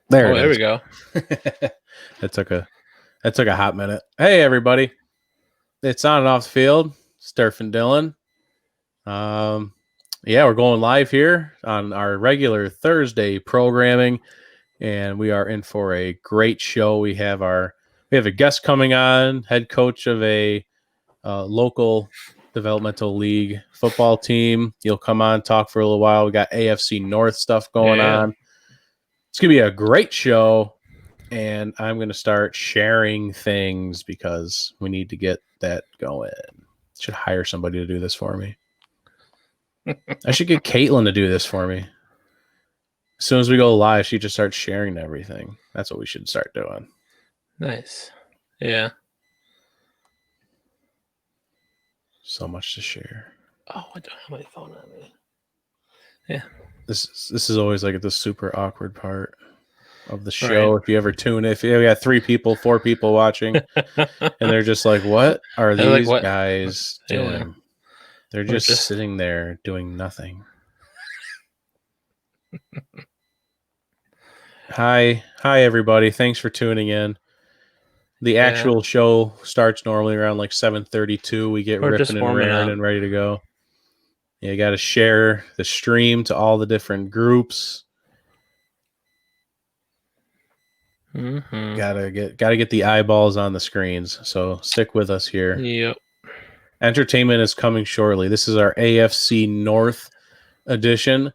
There Oh, it there is. we go. That took a hot minute. Hey, everybody. It's on and off the field. Sturf and Dylan. Yeah, we're going live here on our regular Thursday programming, and we are in for a great show. We have a guest coming on, head coach of a local developmental league football team. He'll come on, talk for a little while. We got AFC North stuff going on. It's gonna be a great show. And I'm going to start sharing things because we need to get that going. Should hire somebody to do this for me. I should get Caitlin to do this for me. As soon as we go live, she just starts sharing everything. That's what we should start doing. Nice. Yeah. So much to share. Oh, I don't have my phone on me. Yeah. This is always like the super awkward part of the show. Right. If you ever tune in, if you got 3 people, 4 people watching, and they're just like, what are They're like, these what? guys doing? Yeah. They're just sitting there doing nothing. Hi, everybody. Thanks for tuning in. The actual show starts normally around like 7:32. We get ripping and raring and ready to go. Yeah, you got to share the stream to all the different groups. Mm-hmm. Gotta get the eyeballs on the screens. So stick with us here. Yep. Entertainment is coming shortly. This is our AFC North edition.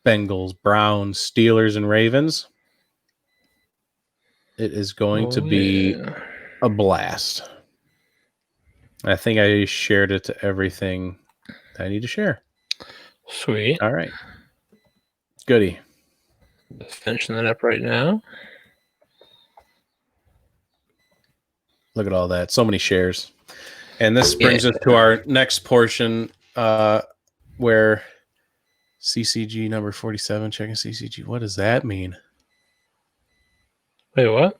Bengals, Browns, Steelers, and Ravens. It is going to be a blast. I think I shared it to everything I need to share. Sweet. All right. Goody. Just finishing that up right now. Look at all that. So many shares. And this brings us to our next portion where CCG number 47, checking CCG. What does that mean? Wait, what?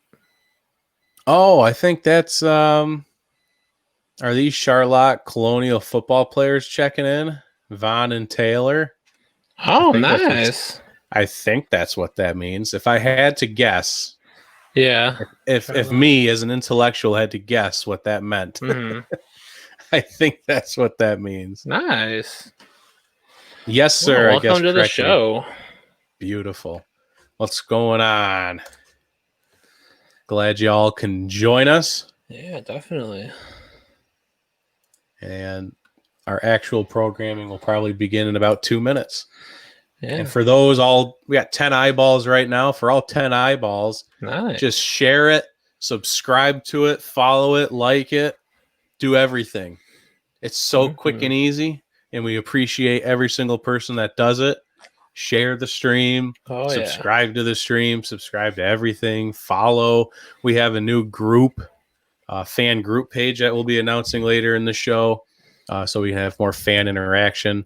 Oh, I think that's are these Charlotte Colonial football players checking in? Vaughn and Taylor. Oh, nice. I think that's what that means. If I had to guess. Yeah. If me as an intellectual had to guess what that meant. Mm-hmm. I think that's what that means. Nice. Yes, sir. Well, welcome to the show. Beautiful. What's going on? Glad y'all can join us. Yeah, definitely. And our actual programming will probably begin in about 2 minutes. Yeah. And for those we got 10 eyeballs right now. For all 10 eyeballs, nice. Just share it, subscribe to it, follow it, like it, do everything. It's so quick and easy, and we appreciate every single person that does it. Share the stream, subscribe to the stream, subscribe to everything, follow. We have a new group, fan group page that we'll be announcing later in the show, so we can have more fan interaction.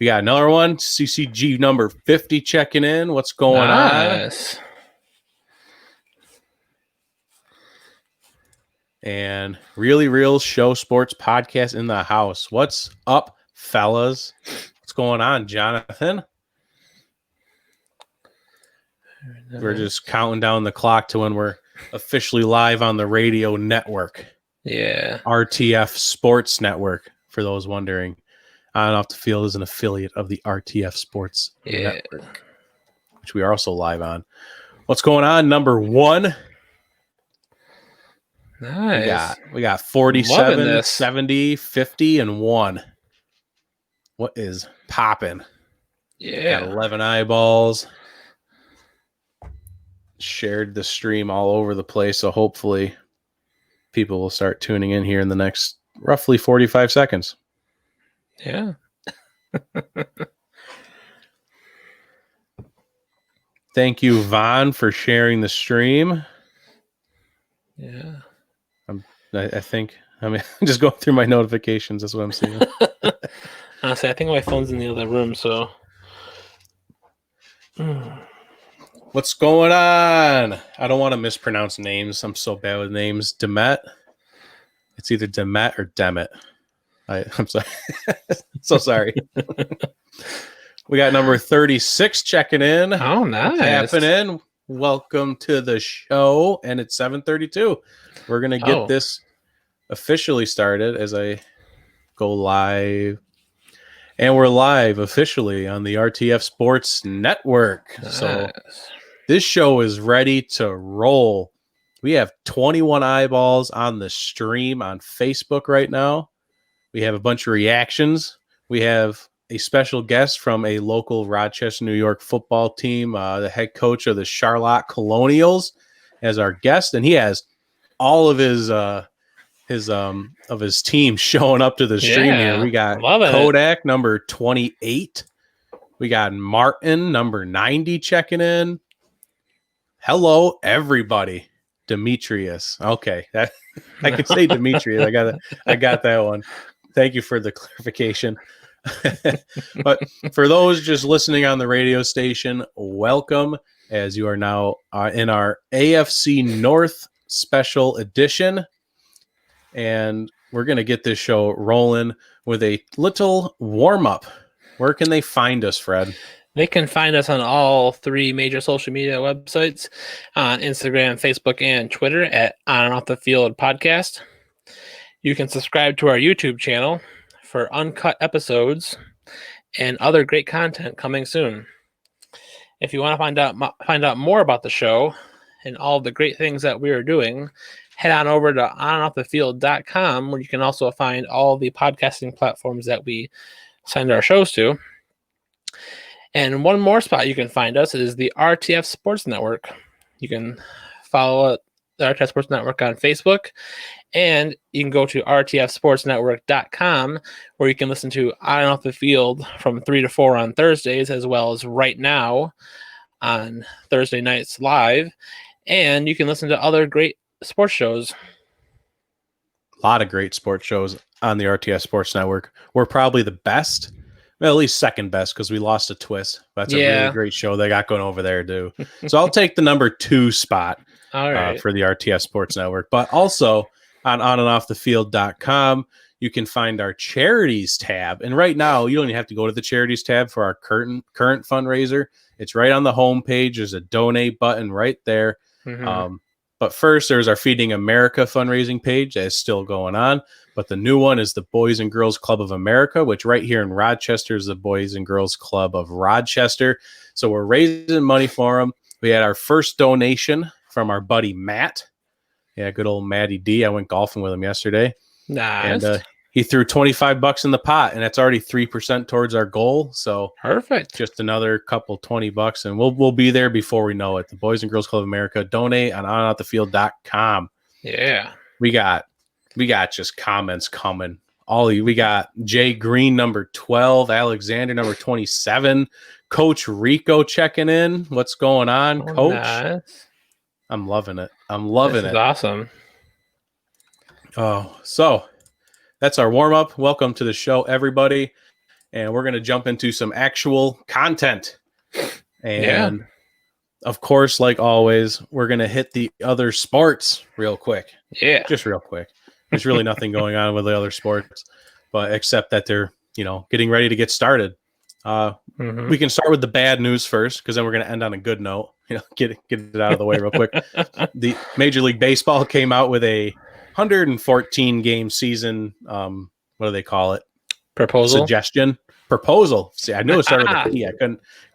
We got another one, CCG number 50 checking in. What's going on? And Really Real Show Sports Podcast in the house. What's up, fellas? What's going on, Jonathan? We're just counting down the clock to when we're officially live on the radio network. Yeah. RTF Sports Network, for those wondering. On and Off the Field is an affiliate of the RTF Sports Network, which we are also live on. What's going on? Number 1. Nice. We got 47, 70, 50, and 1. What is popping? Yeah. Got 11 eyeballs. Shared the stream all over the place, so hopefully people will start tuning in here in the next roughly 45 seconds. Yeah. Thank you, Vaughn, for sharing the stream. Yeah. I think I'm just going through my notifications. That's what I'm seeing. Honestly, I think my phone's in the other room, so. What's going on? I don't want to mispronounce names. I'm so bad with names. Demet. It's either Demet or Demet. I'm sorry. So sorry. We got number 36 checking in. Oh, nice. Tapping in. Welcome to the show, and it's 7:32. We're gonna get this officially started as I go live, and we're live officially on the RTF Sports Network. Nice. So this show is ready to roll. We have 21 eyeballs on the stream on Facebook right now. We have a bunch of reactions. We have a special guest from a local Rochester, New York football team, the head coach of the Charlotte Colonials, as our guest, and he has all of his team showing up to the stream here. We got Kodak number 28. We got Martin number 90 checking in. Hello, everybody. Demetrius. Okay, that I could say Demetrius. I got that one. Thank you for the clarification. But for those just listening on the radio station, welcome, as you are now in our AFC North special edition. And we're going to get this show rolling with a little warm-up. Where can they find us, Fred? They can find us on all three major social media websites, on Instagram, Facebook, and Twitter at On and Off the Field Podcast. You can subscribe to our YouTube channel for uncut episodes and other great content coming soon. If you want to find out more about the show and all the great things that we are doing, head on over to onandoffthefield.com, where you can also find all the podcasting platforms that we send our shows to. And one more spot you can find us is the RTF Sports Network. You can follow the RTF Sports Network on Facebook, and you can go to rtfsportsnetwork.com, where you can listen to On and Off the Field from 3 to 4 on Thursdays, as well as Right Now on Thursday nights live. And you can listen to other great sports shows. A lot of great sports shows on the RTS Sports Network. We're probably the best. Well, at least second best, because we lost a twist. That's a really great show they got going over there, too. So I'll take the number 2 spot for the RTS Sports Network. But also on onandoffthefield.com, you can find our charities tab. And right now, you don't even have to go to the charities tab for our current fundraiser. It's right on the homepage. There's a donate button right there. Mm-hmm. But first, there's our Feeding America fundraising page that is still going on. But the new one is the Boys and Girls Club of America, which right here in Rochester is the Boys and Girls Club of Rochester. So we're raising money for them. We had our first donation from our buddy Matt. Yeah, good old Matty D. I went golfing with him yesterday. Nice. And he threw $25 in the pot, and that's already 3% towards our goal. So perfect. Just another couple $20, and we'll be there before we know it. The Boys and Girls Club of America. Donate on onandoffthefield.com. Yeah. We got just comments coming. We got Jay Green number 12, Alexander number 27, Coach Rico checking in. What's going on, Coach? Nice. I'm loving it. This is awesome. Oh, so that's our warm-up. Welcome to the show, everybody. And we're going to jump into some actual content. And of course, like always, we're going to hit the other sports real quick. Yeah. Just real quick. There's really nothing going on with the other sports, but except that they're, getting ready to get started. We can start with the bad news first, because then we're going to end on a good note. Get it out of the way real quick. The Major League Baseball came out with a 114 game season. What do they call it? Proposal. See, I knew it started with a P. I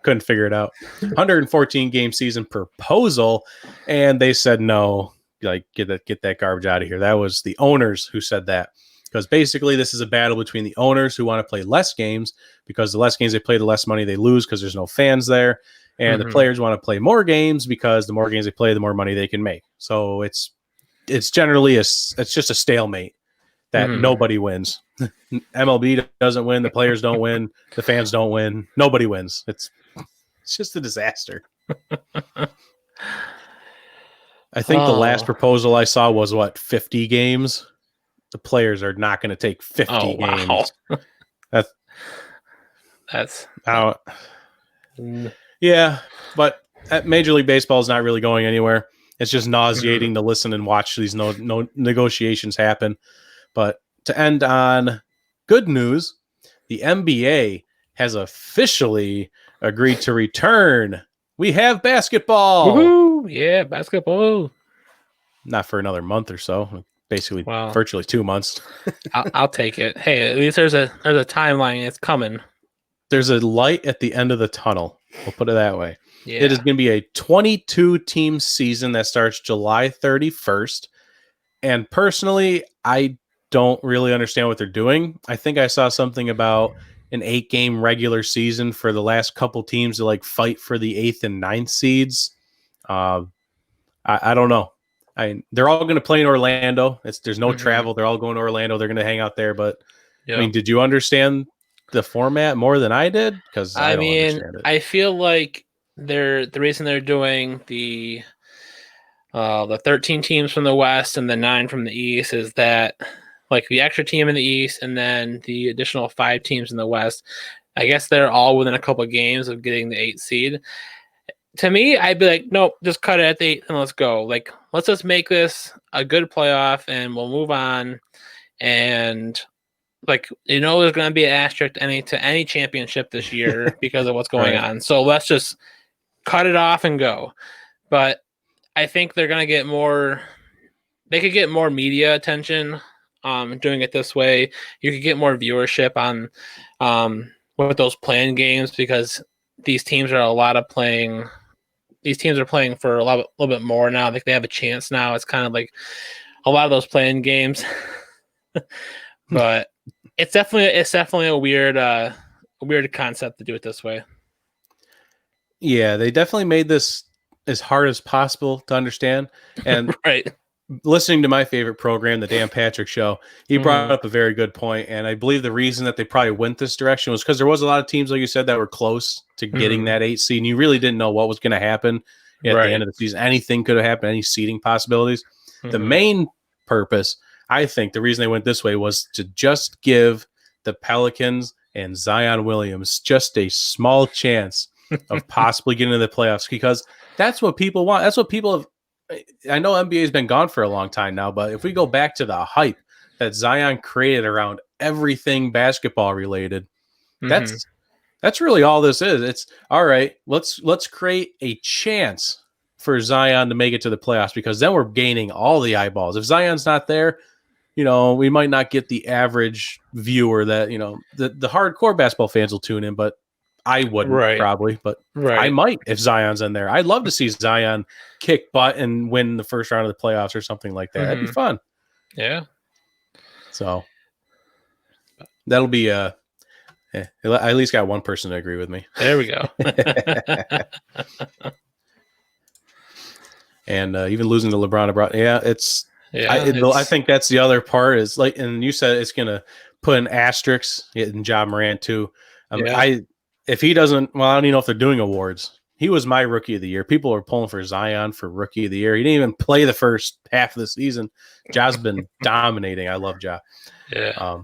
couldn't figure it out. 114 game season proposal, and they said no. Like, get that garbage out of here. That was the owners who said that, because basically this is a battle between the owners who want to play less games, because the less games they play, the less money they lose, because there's no fans there, and the players want to play more games, because the more games they play, the more money they can make. So it's generally it's just a stalemate that nobody wins. MLB doesn't win, the players don't win, the fans don't win, nobody wins. It's just a disaster. I think the last proposal I saw was 50 games. The players are not going to take 50 games. That's yeah, but Major League Baseball is not really going anywhere. It's just nauseating to listen and watch these no negotiations happen. But to end on good news, the NBA has officially agreed to return We have basketball. Woohoo! Yeah, basketball. Not for another month or so. Basically, Wow. virtually 2 months. I'll take it. Hey, at least there's a timeline. It's coming. There's a light at the end of the tunnel. We'll put it that way. Yeah. It is going to be a 22-team season that starts July 31st. And personally, I don't really understand what they're doing. I think I saw something about an 8-game regular season for the last couple teams to like fight for the 8th and 9th seeds. I don't know. They're all going to play in Orlando. There's no travel. They're all going to Orlando. They're going to hang out there. But Yep. I mean, did you understand the format more than I did? Because I don't mean, understand it. I feel like the reason they're doing the 13 teams from the West and the 9 from the East is that like the extra team in the East and then the additional 5 teams in the West, I guess they're all within a couple of games of getting the 8th seed. To me, I'd be like, nope, just cut it at the 8 and let's go. Like, let's just make this a good playoff and we'll move on. And like, there's going to be an asterisk to any championship this year because of what's going on. So let's just cut it off and go. But I think they're going to get more. They could get more media attention doing it this way. You could get more viewership on with those playing games because these teams are playing for a little bit more now. I think they have a chance now. It's kind of like a lot of those playing games, but it's definitely a weird concept to do it this way. Yeah, they definitely made this as hard as possible to understand. And right. Listening to my favorite program, the Dan Patrick Show, he brought up a very good point. And I believe the reason that they probably went this direction was because there was a lot of teams, like you said, that were close to getting that 8 seed. And you really didn't know what was going to happen at the end of the season. Anything could have happened, any seeding possibilities. The main purpose, I think, the reason they went this way was to just give the Pelicans and Zion Williams just a small chance of possibly getting into the playoffs because that's what people want. That's what people have. I know NBA has been gone for a long time now, but if we go back to the hype that Zion created around everything basketball related, that's really all this is. It's all right. Let's create a chance for Zion to make it to the playoffs because then we're gaining all the eyeballs. If Zion's not there, we might not get the average viewer that, the hardcore basketball fans will tune in, but I wouldn't probably, but I might if Zion's in there. I'd love to see Zion kick butt and win the first round of the playoffs or something like that. That'd be fun. Yeah. So that'll be I at least got one person to agree with me. There we go. And even losing to LeBron, I think that's the other part is like, and you said it's gonna put an asterisk in Ja Morant too. If he doesn't, well, I don't even know if they're doing awards. He was my rookie of the year. People are pulling for Zion for rookie of the year. He didn't even play the first half of the season. Ja's been dominating. I love Ja. Yeah.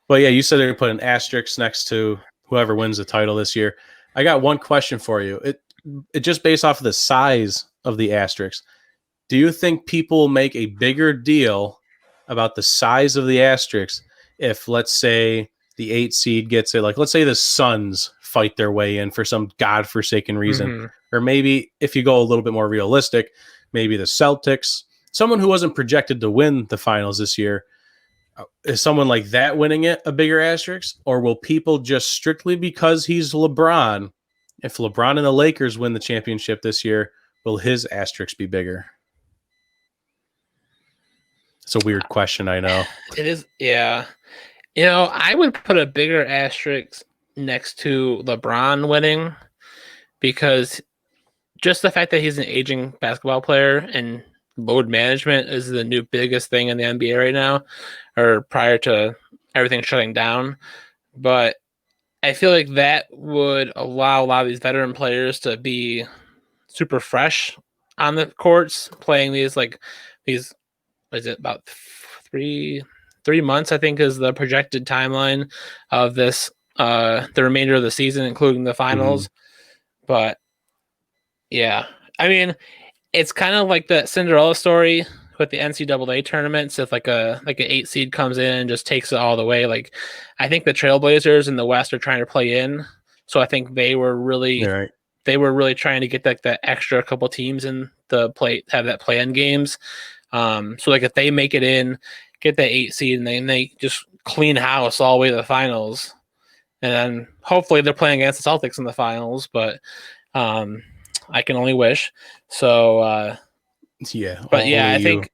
But yeah, you said they're going to put an asterisk next to whoever wins the title this year. I got one question for you. It just based off of the size of the asterisk. Do you think people will make a bigger deal about the size of the asterisk if, let's say, the 8 seed gets it? Like, let's say the Suns fight their way in for some godforsaken reason. Or maybe if you go a little bit more realistic, maybe the Celtics, someone who wasn't projected to win the finals this year, is someone like that winning it a bigger asterisk? Or will people just strictly because he's LeBron, if LeBron and the Lakers win the championship this year, will his asterisk be bigger? It's a weird question, I know. It is, yeah. I would put a bigger asterisk next to LeBron winning because just the fact that he's an aging basketball player and load management is the new biggest thing in the NBA right now, or prior to everything shutting down. But I feel like that would allow a lot of these veteran players to be super fresh on the courts, playing these, is it about 3 months, I think, is the projected timeline of this, the remainder of the season, including the finals. But yeah, I mean, it's kind of like the Cinderella story with the NCAA tournaments. If like an 8 seed comes in and just takes it all the way, like I think the Trailblazers in the West are trying to play in. So I think they were really they were really trying to get that extra couple teams in the have that play-in games. So like if they make it in, get that 8 seed, and they just clean house all the way to the finals, and then hopefully they're playing against the Celtics in the finals. But I can only wish. So Yeah, but yeah, only you.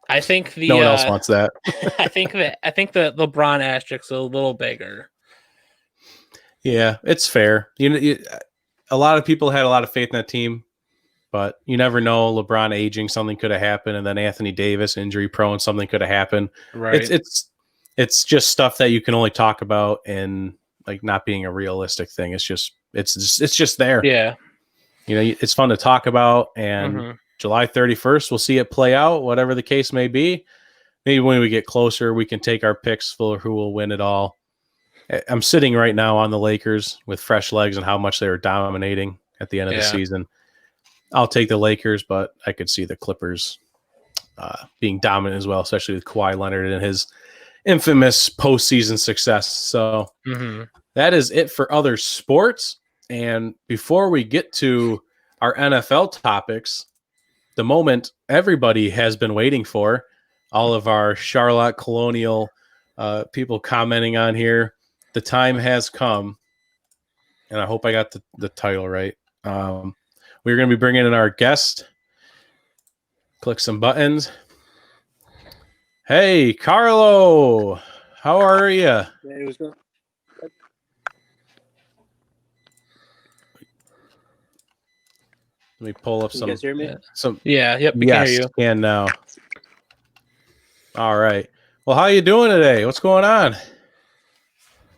I think No one else wants that. I think the LeBron asterisks a little bigger. Yeah, it's fair. A lot of people had a lot of faith in that team, but you never know. LeBron aging, something could have happened, and then Anthony Davis injury prone, something could have happened. Right. It's just stuff that you can only talk about and like not being a realistic thing. It's just there. Yeah. It's fun to talk about, and July 31st, we'll see it play out, whatever the case may be. Maybe when we get closer, we can take our picks for who will win it all. I'm sitting right now on the Lakers with fresh legs and how much they were dominating at the end of the season. I'll take the Lakers, but I could see the Clippers being dominant as well, especially with Kawhi Leonard and his infamous postseason success. So that is it for other sports. And before we get to our NFL topics, the moment everybody has been waiting for, all of our Charlotte Colonial people commenting on here, the time has come, and I hope I got the title right. We're going to be bringing in our guest. Click some buttons. Hey, Carlo, how are you? Hey, what's going on? Let me pull up Can you guys hear me? Yep, we can hear you. Can now. All right. Well, how you doing today? What's going on?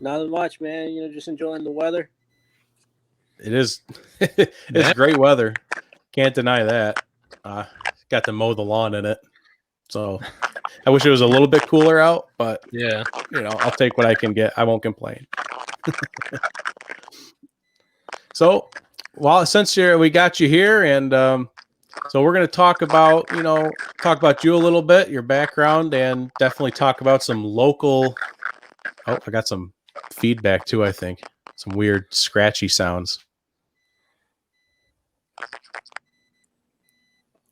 Not much, man. Just enjoying the weather. It is. It's great weather. Can't deny that. Got to mow the lawn in it. So I wish it was a little bit cooler out, but yeah, I'll take what I can get. I won't complain. So, well, since we got you here, and so we're going to talk about you a little bit, your background, and definitely talk about some local. Oh, I got some feedback too. I think some weird scratchy sounds.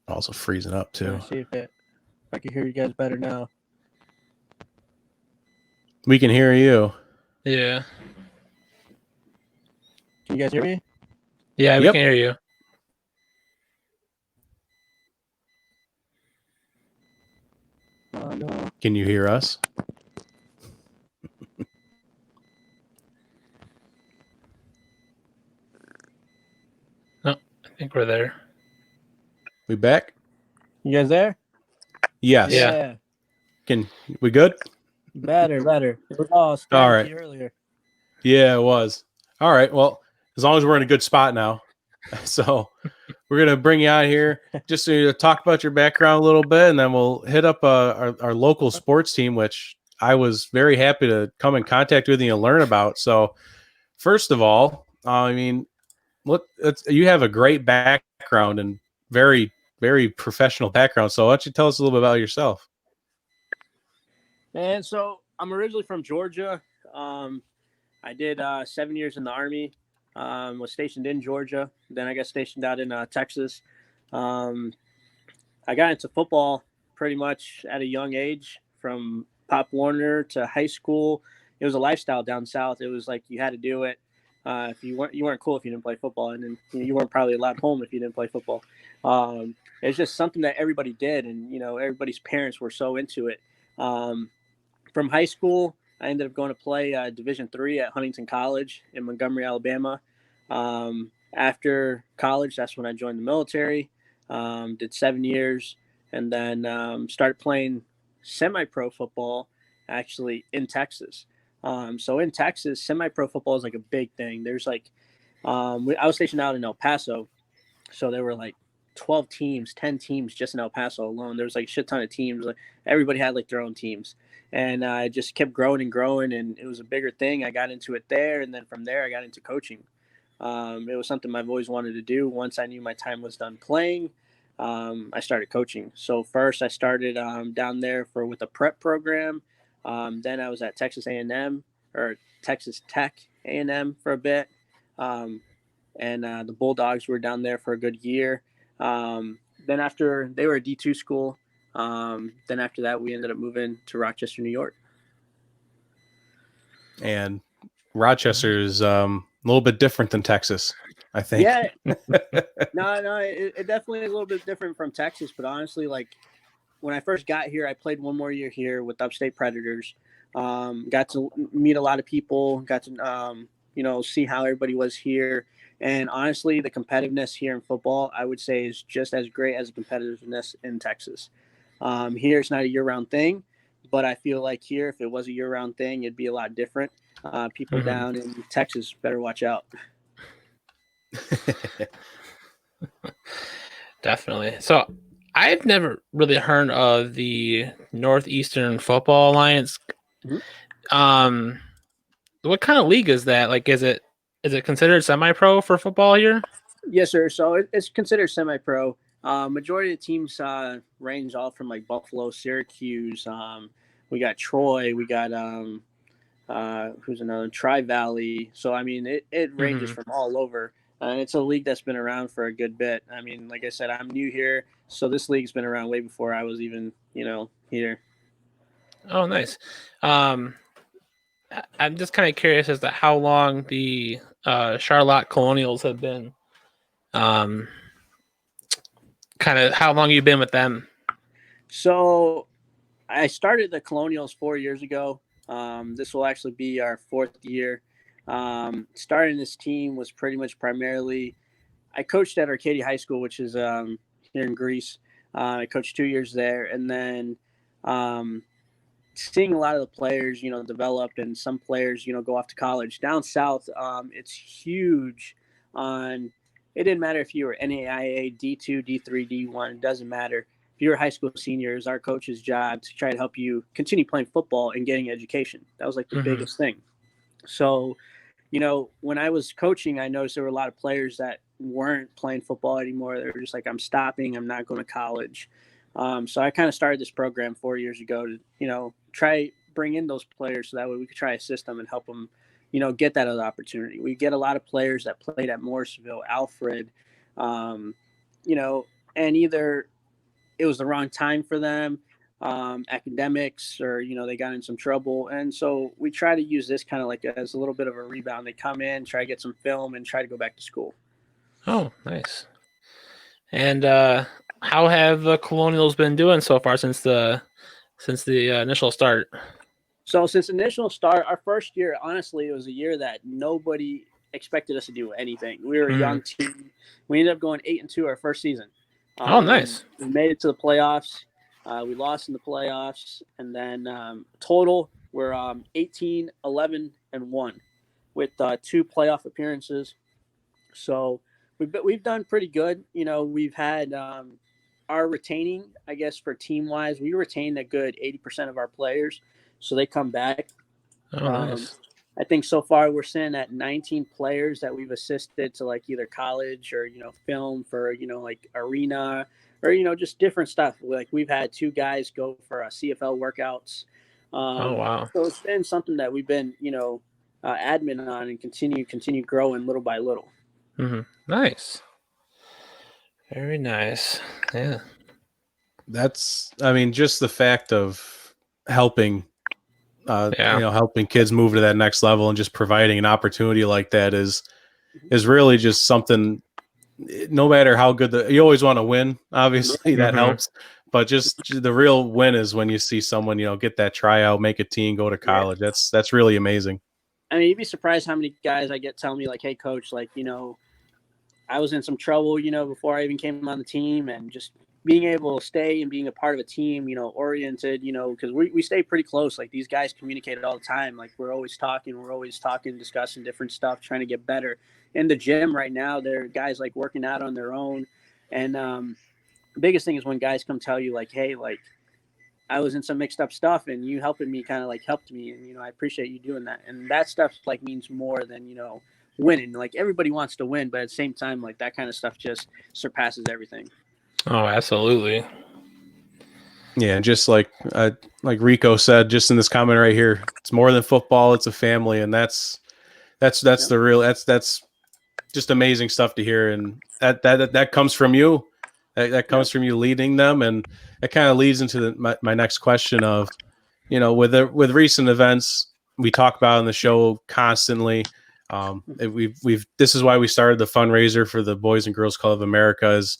Also freezing up too. Let's see if I can hear you guys better now. We can hear you. Yeah. Can you guys hear me? Yeah, we can hear you. No. Can you hear us? No, I think we're there. We back? You guys there? Yes. Yeah. We good? Better. It was all scratchy earlier. Yeah, it was. All right. Well, as long as we're in a good spot now. So we're going to bring you out here just to talk about your background a little bit, and then we'll hit up our local sports team, which I was very happy to come in contact with you and learn about. So first of all, you have a great background and very, very professional background. So why don't you tell us a little bit about yourself? Man, so I'm originally from Georgia. I did 7 years in the Army. Was stationed in Georgia. Then I got stationed out in Texas. I got into football pretty much at a young age, from Pop Warner to high school. It was a lifestyle down south. It was like you had to do it. If you weren't cool if you didn't play football, and then you weren't probably allowed home if you didn't play football. It's just something that everybody did, and everybody's parents were so into it. From high school, I ended up going to play Division III at Huntington College in Montgomery, Alabama. After college, that's when I joined the military. Did 7 years, and then started playing semi-pro football actually in Texas. So in Texas, semi-pro football is like a big thing. There's I was stationed out in El Paso, so there were like 12 teams, 10 teams just in El Paso alone. There was like a shit ton of teams. Like everybody had like their own teams, and I just kept growing and growing, and it was a bigger thing. I got into it there, and then from there I got into coaching. It was something I've always wanted to do. Once I knew my time was done playing, I started coaching. So first I started down there with a prep program. Then I was at Texas A&M or Texas Tech A&M for a bit. and the Bulldogs were down there for a good year. Then after they were a D2 school, then after that we ended up moving to Rochester, New York. And Rochester is a little bit different than Texas, I think. Yeah, no, it definitely is a little bit different from Texas, but honestly, like when I first got here, I played one more year here with Upstate Predators. Got to meet a lot of people, got to see how everybody was here. And honestly, the competitiveness here in football, I would say, is just as great as the competitiveness in Texas. Here, it's not a year-round thing, but I feel like here, if it was a year-round thing, it'd be a lot different. People down in Texas better watch out. Definitely. So I've never really heard of the Northeastern Football Alliance. Mhm. What kind of league is that? Like, is it considered semi-pro for football here? Yes, sir. So it's considered semi-pro. Majority of the teams range all from like Buffalo, Syracuse. We got Troy. We got who's another Tri-Valley. So I mean, it ranges from all over. It's a league that's been around for a good bit. I mean, like I said, I'm new here, so this league's been around way before I was even here. Oh, nice. I'm just kind of curious as to how long the Charlotte Colonials have been. Kind of how long you've been with them. So I started the Colonials 4 years ago. This will actually be our 4th year. Starting this team was pretty much primarily, I coached at Arcadia High School, which is here in Greece. I coached 2 years there, and then seeing a lot of the players, develop, and some players, go off to college. Down south, it's huge on. It didn't matter if you were NAIA, D2, D3, D1. It doesn't matter. If you're a high school senior, it's our coach's job to try to help you continue playing football and getting education. That was like the biggest thing. So, when I was coaching, I noticed there were a lot of players that weren't playing football anymore. They were just like, I'm stopping. I'm not going to college. So I kind of started this program 4 years ago to, try bring in those players so that way we could try to assist them and help them, get that other opportunity. We get a lot of players that played at Morrisville, Alfred, and either it was the wrong time for them, academics, or they got in some trouble, and so we try to use this kind of like as a little bit of a rebound. They come in, try to get some film, and try to go back to school. Oh, nice. And how have the Colonials been doing so far since the initial start? So since initial start, our first year, honestly, it was a year that nobody expected us to do anything. We were a young team. We ended up going 8-2 our first season. Nice. We made it to the playoffs. We lost in the playoffs, and then total we're 18, 11, and 1 with 2 playoff appearances. So we've done pretty good. We've had our retaining, I guess, for team wise, we retained a good 80% of our players, so they come back. Oh, nice. I think so far we're sitting at 19 players that we've assisted to like either college or film for like arena or just different stuff. Like we've had 2 guys go for CFL workouts. Oh, wow. So it's been something that we've been admin on and continue growing little by little. Nice. Very nice. Yeah. That's, I mean, just the fact of helping, helping kids move to that next level and just providing an opportunity like that is really just something. No matter how good you always want to win, obviously that helps, but just the real win is when you see someone, get that tryout, make a team, go to college. Yeah. That's really amazing. I mean, you'd be surprised how many guys I get telling me like, hey coach, like, I was in some trouble, before I even came on the team, and just being able to stay and being a part of a team, oriented, because we stay pretty close. Like these guys communicate all the time. Like we're always talking, discussing different stuff, trying to get better. In the gym right now, there are guys like working out on their own. And the biggest thing is when guys come tell you like, hey, like I was in some mixed up stuff and you helping me kind of like helped me. And, I appreciate you doing that. And that stuff like means more than, winning. Like everybody wants to win, but at the same time, like that kind of stuff just surpasses everything. Oh, absolutely. Yeah, just like Rico said, just in this comment right here, it's more than football; it's a family, and that's the real. That's just amazing stuff to hear, and that comes from you. That comes from you leading them, and it kind of leads into my next question of, with recent events we talk about on the show constantly. This is why we started the fundraiser for the Boys and Girls Club of America, is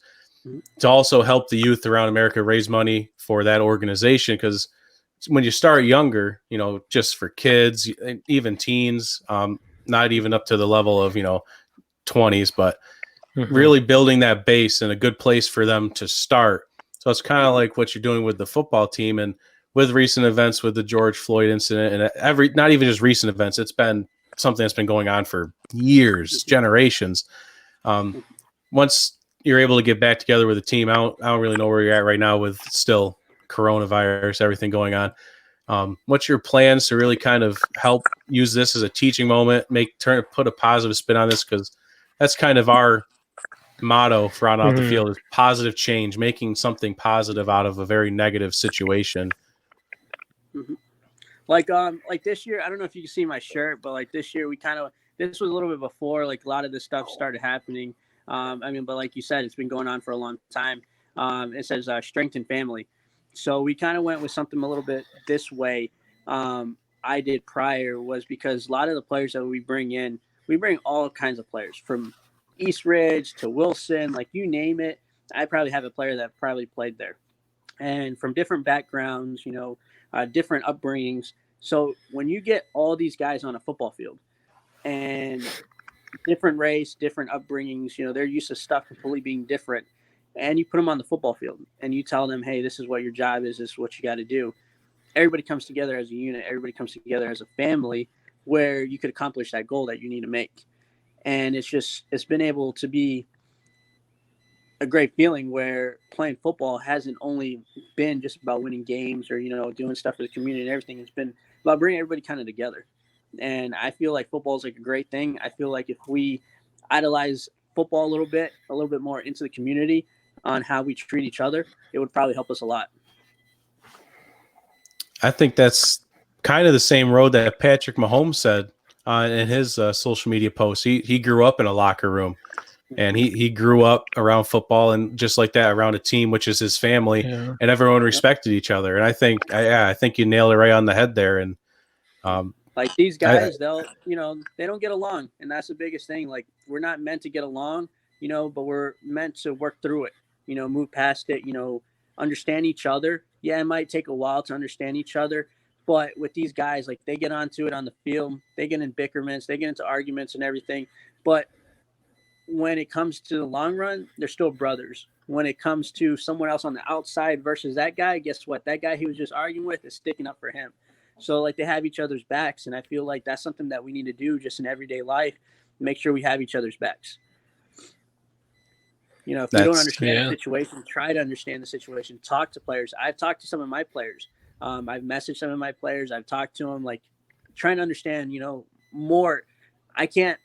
to also help the youth around America raise money for that organization. Because when you start younger, just for kids, even teens, not even up to the level of 20s, but really building that base and a good place for them to start. So it's kind of like what you're doing with the football team, and with recent events with the George Floyd incident, and not even just recent events, it's been something that's been going on for years, generations. Once you're able to get back together with the team, I don't really know where you're at right now with still coronavirus, everything going on. What's your plans to really kind of help use this as a teaching moment, put a positive spin on this? Because that's kind of our motto for On Off the Field, is positive change, making something positive out of a very negative situation. Like this year, I don't know if you can see my shirt, but like this year this was a little bit before like a lot of this stuff started happening. But like you said, it's been going on for a long time. It says strength and family. So we kind of went with something a little bit this way. I did prior was because a lot of the players that we bring all kinds of players from East Ridge to Wilson, like you name it. I probably have a player that probably played there, and from different backgrounds, different upbringings. So when you get all these guys on a football field and different race, different upbringings, they're used to stuff completely being different, and you put them on the football field and you tell them, hey, this is what your job is, this is what you got to do. Everybody comes together as a unit. Everybody comes together as a family where you could accomplish that goal that you need to make. And it's been able to be a great feeling where playing football hasn't only been just about winning games or, doing stuff for the community and everything. It's been about bringing everybody kind of together. And I feel like football is like a great thing. I feel like if we idolize football a little bit more into the community on how we treat each other, it would probably help us a lot. I think that's kind of the same road that Patrick Mahomes said in his social media posts. He grew up in a locker room, and he grew up around football, and just like that, around a team, which is his family, and everyone respected each other. And I think you nailed it right on the head there. And like these guys, they don't get along, and that's the biggest thing. Like we're not meant to get along, but we're meant to work through it, move past it, understand each other. Yeah, it might take a while to understand each other, but with these guys, like they get onto it on the field, they get in bickerments, they get into arguments and everything. But when it comes to the long run, they're still brothers. When it comes to someone else on the outside versus that guy, guess what? That guy he was just arguing with is sticking up for him. So like they have each other's backs, and I feel like that's something that we need to do just in everyday life. Make sure we have each other's backs. If you don't understand the situation, try to understand the situation. Talk to players. I've talked to some of my players. I've messaged some of my players. I've talked to them, like trying to understand, more. I can't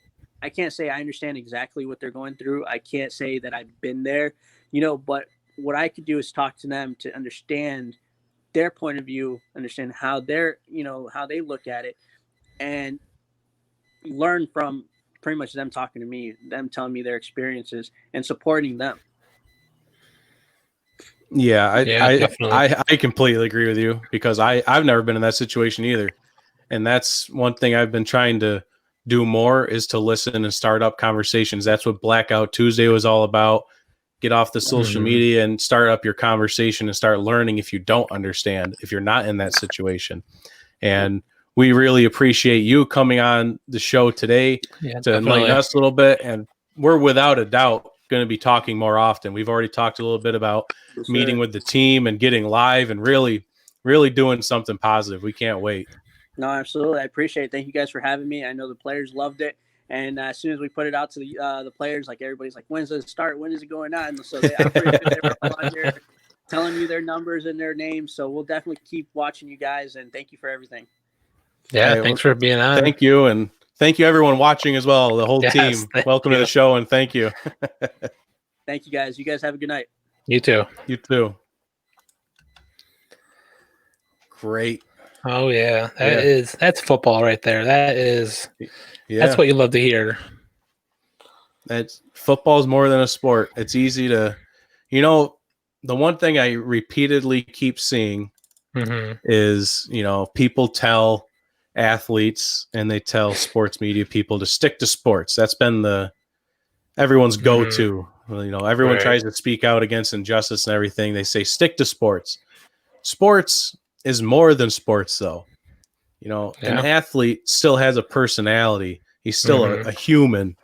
say I understand exactly what they're going through. I can't say that I've been there, but what I could do is talk to them to understand their point of view, understand how they're, how they look at it, and learn from pretty much them talking to me, them telling me their experiences and supporting them. Yeah, I completely agree with you, because I've never been in that situation either. And that's one thing I've been trying to do more, is to listen and start up conversations. That's what Blackout Tuesday was all about. Get off the social media and start up your conversation and start learning if you don't understand, if you're not in that situation. And we really appreciate you coming on the show today to enlighten us a little bit. And we're without a doubt going to be talking more often. We've already talked a little bit about meeting with the team and getting live and really, really doing something positive. We can't wait. No, absolutely. I appreciate it. Thank you guys for having me. I know the players loved it. And as soon as we put it out to the players, like everybody's like, when's it start? When is it going on? So I'm pretty sure they were on here telling you their numbers and their names. So we'll definitely keep watching you guys. And thank you for everything. Yeah, thanks for being on. Thank you. And thank you, everyone watching as well, the whole team. Welcome to the show, and thank you. Thank you, guys. You guys have a good night. You too. You too. Great. Oh, yeah. That's football right there. That's what you love to hear. Football is more than a sport. It's easy to, the one thing I repeatedly keep seeing is, people tell athletes and they tell sports media people to stick to sports. That's been everyone's go-to. Everyone tries to speak out against injustice and everything. They say stick to sports. Sports is more than sports, though. An athlete still has a personality. He's still a human,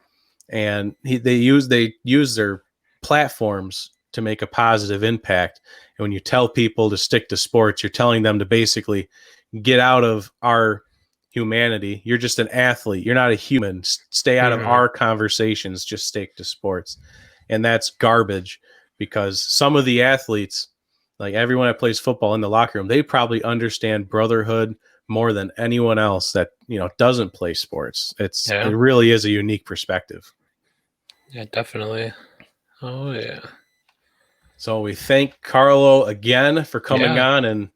and they use their platforms to make a positive impact. And when you tell people to stick to sports, you're telling them to basically get out of our humanity. You're just an athlete. You're not a human. Stay out of our conversations. Just stick to sports. And that's garbage, because some of the athletes, like everyone that plays football in the locker room, they probably understand brotherhood more than anyone else that, doesn't play sports. It really is a unique perspective. Yeah, definitely. Oh, yeah. So we thank Carlo again for coming on, and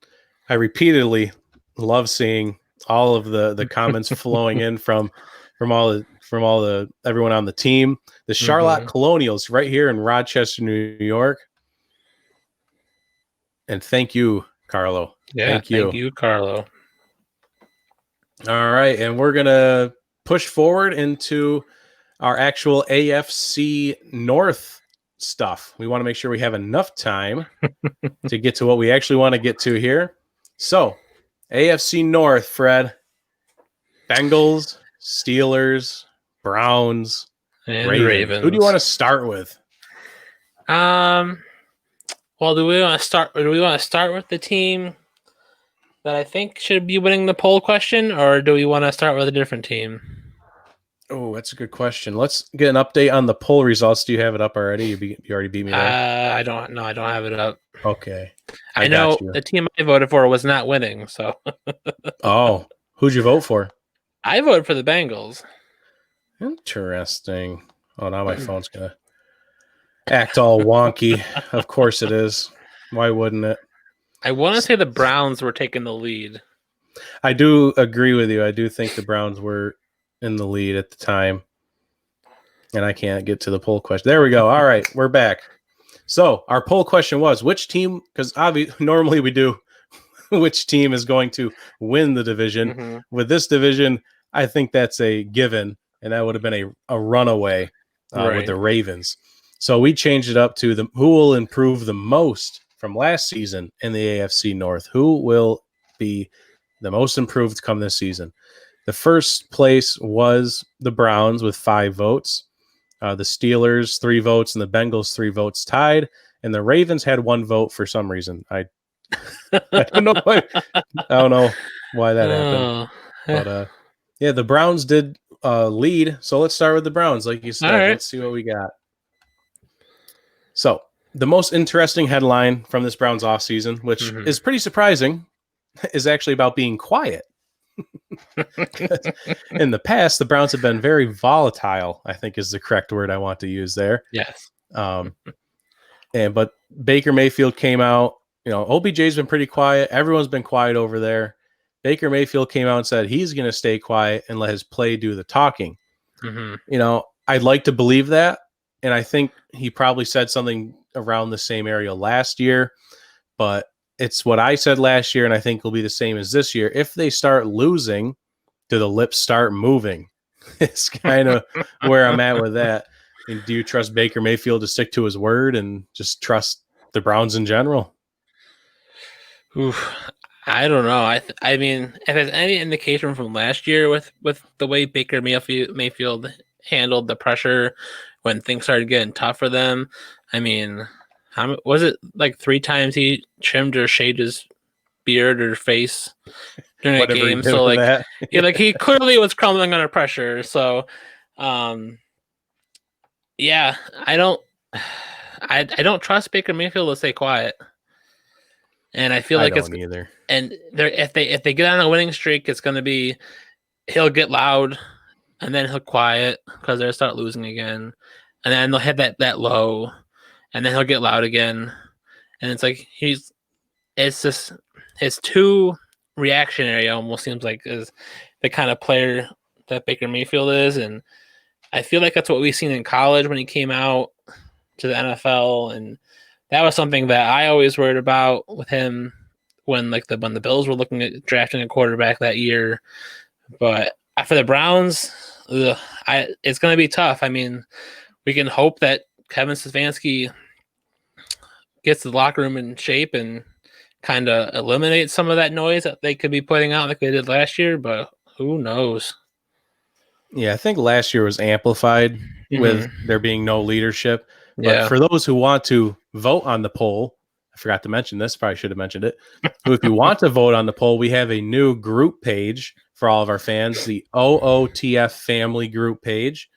I repeatedly love seeing all of the comments flowing in from everyone on the team. The Charlotte Colonials right here in Rochester, New York. And thank you, Carlo. Yeah, thank you, Carlo. All right, and we're going to push forward into our actual AFC North stuff. We want to make sure we have enough time to get to what we actually want to get to here. So, AFC North, Fred. Bengals, Steelers, Browns, and Ravens. Who do you want to start with? Well, do we want to start with the team that I think should be winning the poll question, or do we want to start with a different team? Oh, that's a good question. Let's get an update on the poll results. Do you have it up already? You already beat me there. I don't have it up. Okay. I know the team I voted for was not winning, so. Oh, who'd you vote for? I voted for the Bengals. Interesting. Oh, now my phone's going to act all wonky. Of course it is. Why wouldn't it? I want to say the Browns were taking the lead. I do agree with you. I do think the Browns were in the lead at the time. And I can't get to the poll question. There we go. All right, we're back. So our poll question was, which team, because normally we do which team is going to win the division. With this division, I think that's a given, and that would have been a runaway with the Ravens. So we changed it up to who will improve the most from last season in the AFC North. Who will be the most improved come this season? The first place was the Browns with 5 votes. The Steelers 3 votes, and the Bengals 3 votes tied. And the Ravens had 1 vote for some reason. I don't know why. I don't know why that happened. But the Browns did lead. So let's start with the Browns, like you said. Right. Let's see what we got. So the most interesting headline from this Browns offseason, which is pretty surprising, is actually about being quiet. In the past, the Browns have been very volatile, I think is the correct word I want to use there. Yes. But Baker Mayfield came out. OBJ's been pretty quiet. Everyone's been quiet over there. Baker Mayfield came out and said he's going to stay quiet and let his play do the talking. I'd like to believe that. And I think he probably said something around the same area last year. But it's what I said last year, and I think will be the same as this year. If they start losing, do the lips start moving? It's kind of where I'm at with that. And do you trust Baker Mayfield to stick to his word and just trust the Browns in general? Oof, I don't know. I mean, if there's any indication from last year with the way Baker Mayfield handled the pressure when things started getting tough for them, I mean, was it like 3 times he trimmed or shaved his beard or face during a game? So like, he clearly was crumbling under pressure. So, yeah, I don't trust Baker Mayfield to stay quiet. And I feel like it's either. And if they get on a winning streak, it's going to be he'll get loud, and then he'll quiet because they'll start losing again, and then they'll hit that low, and then he'll get loud again, and it's like it's just his too reactionary. Almost seems like is the kind of player that Baker Mayfield is, and I feel like that's what we've seen in college when he came out to the NFL, and that was something that I always worried about with him when the Bills were looking at drafting a quarterback that year. But for the Browns, it's going to be tough. I mean, we can hope that Kevin Stefanski gets the locker room in shape and kind of eliminate some of that noise that they could be putting out like they did last year, but who knows? Yeah, I think last year was amplified with there being no leadership. But Yeah. for those who want to vote on the poll, I forgot to mention this, probably should have mentioned it. If you want to vote on the poll, we have a new group page for all of our fans, the OOTF family group page.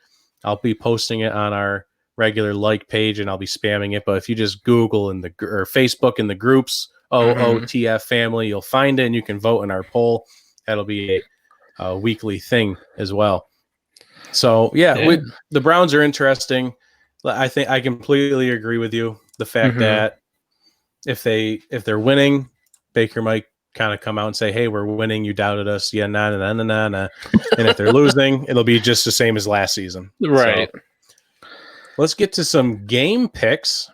I'll be posting it on our regular like page and I'll be spamming it. But if you just Google or Facebook in the groups, OOTF family, you'll find it and you can vote in our poll. That'll be a weekly thing as well. So the Browns are interesting. I think I completely agree with you. The fact that if they're winning, Baker might kind of come out and say, "Hey, we're winning. You doubted us. Yeah, nah. And if they're losing, it'll be just the same as last season." Right. So, let's get to some game picks.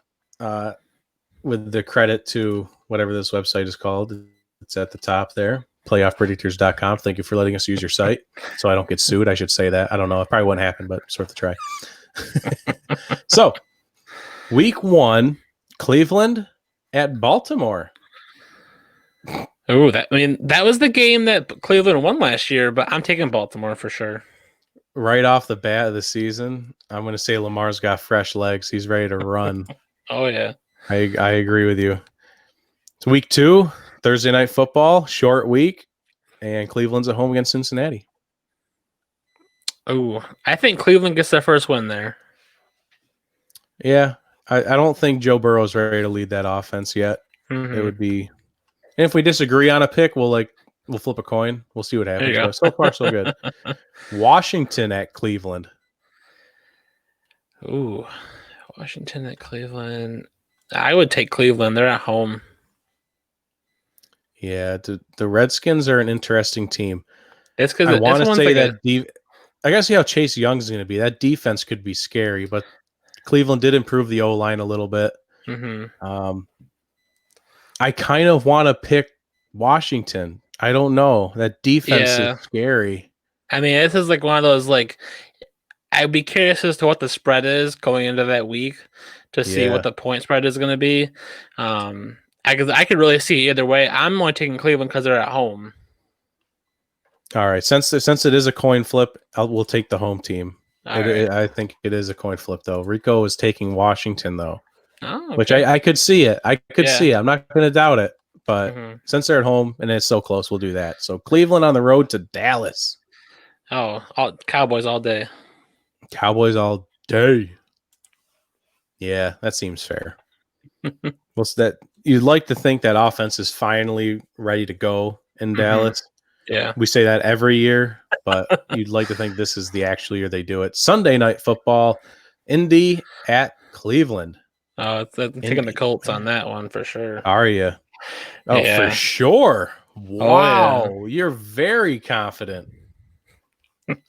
With the credit to whatever this website is called, it's at the top there. playoffpredictors.com. Thank you for letting us use your site so I don't get sued. I should say that. I don't know. It probably wouldn't happen, but it's worth a try. So, week 1, Cleveland at Baltimore. Oh, that was the game that Cleveland won last year, but I'm taking Baltimore for sure. Right off the bat of the season, I'm going to say Lamar's got fresh legs. He's ready to run. Oh, yeah. I agree with you. It's week 2, Thursday night football, short week, and Cleveland's at home against Cincinnati. Oh, I think Cleveland gets their first win there. Yeah, I don't think Joe Burrow's ready to lead that offense yet. It would be, and if we disagree on a pick, we'll flip a coin. We'll see what happens. But so far, so good. Washington at Cleveland. Ooh, Washington at Cleveland. I would take Cleveland. They're at home. Yeah, the Redskins are an interesting team. It's because I want to say that I gotta see how Chase Young's going to be. That defense could be scary, but Cleveland did improve the O-line a little bit. I kind of want to pick Washington. I don't know. That defense is scary. I mean, this is like one of those, like, I'd be curious as to what the spread is going into that week to see what the point spread is going to be. I could really see either way. I'm only taking Cleveland because they're at home. All right. Since it is a coin flip, we'll take the home team. I think it is a coin flip, though. Rico is taking Washington, though. Oh, okay. Which I could see it. I could see it. I'm not going to doubt it. But since they're at home and it's so close, we'll do that. So Cleveland on the road to Dallas. Oh, Cowboys all day. Cowboys all day. Yeah, that seems fair. You'd like to think that offense is finally ready to go in Dallas. Yeah. We say that every year, but you'd like to think this is the actual year they do it. Sunday night football, Indy at Cleveland. I'm taking the Colts on that one for sure. Are you? Oh, for sure. Wow. You're very confident.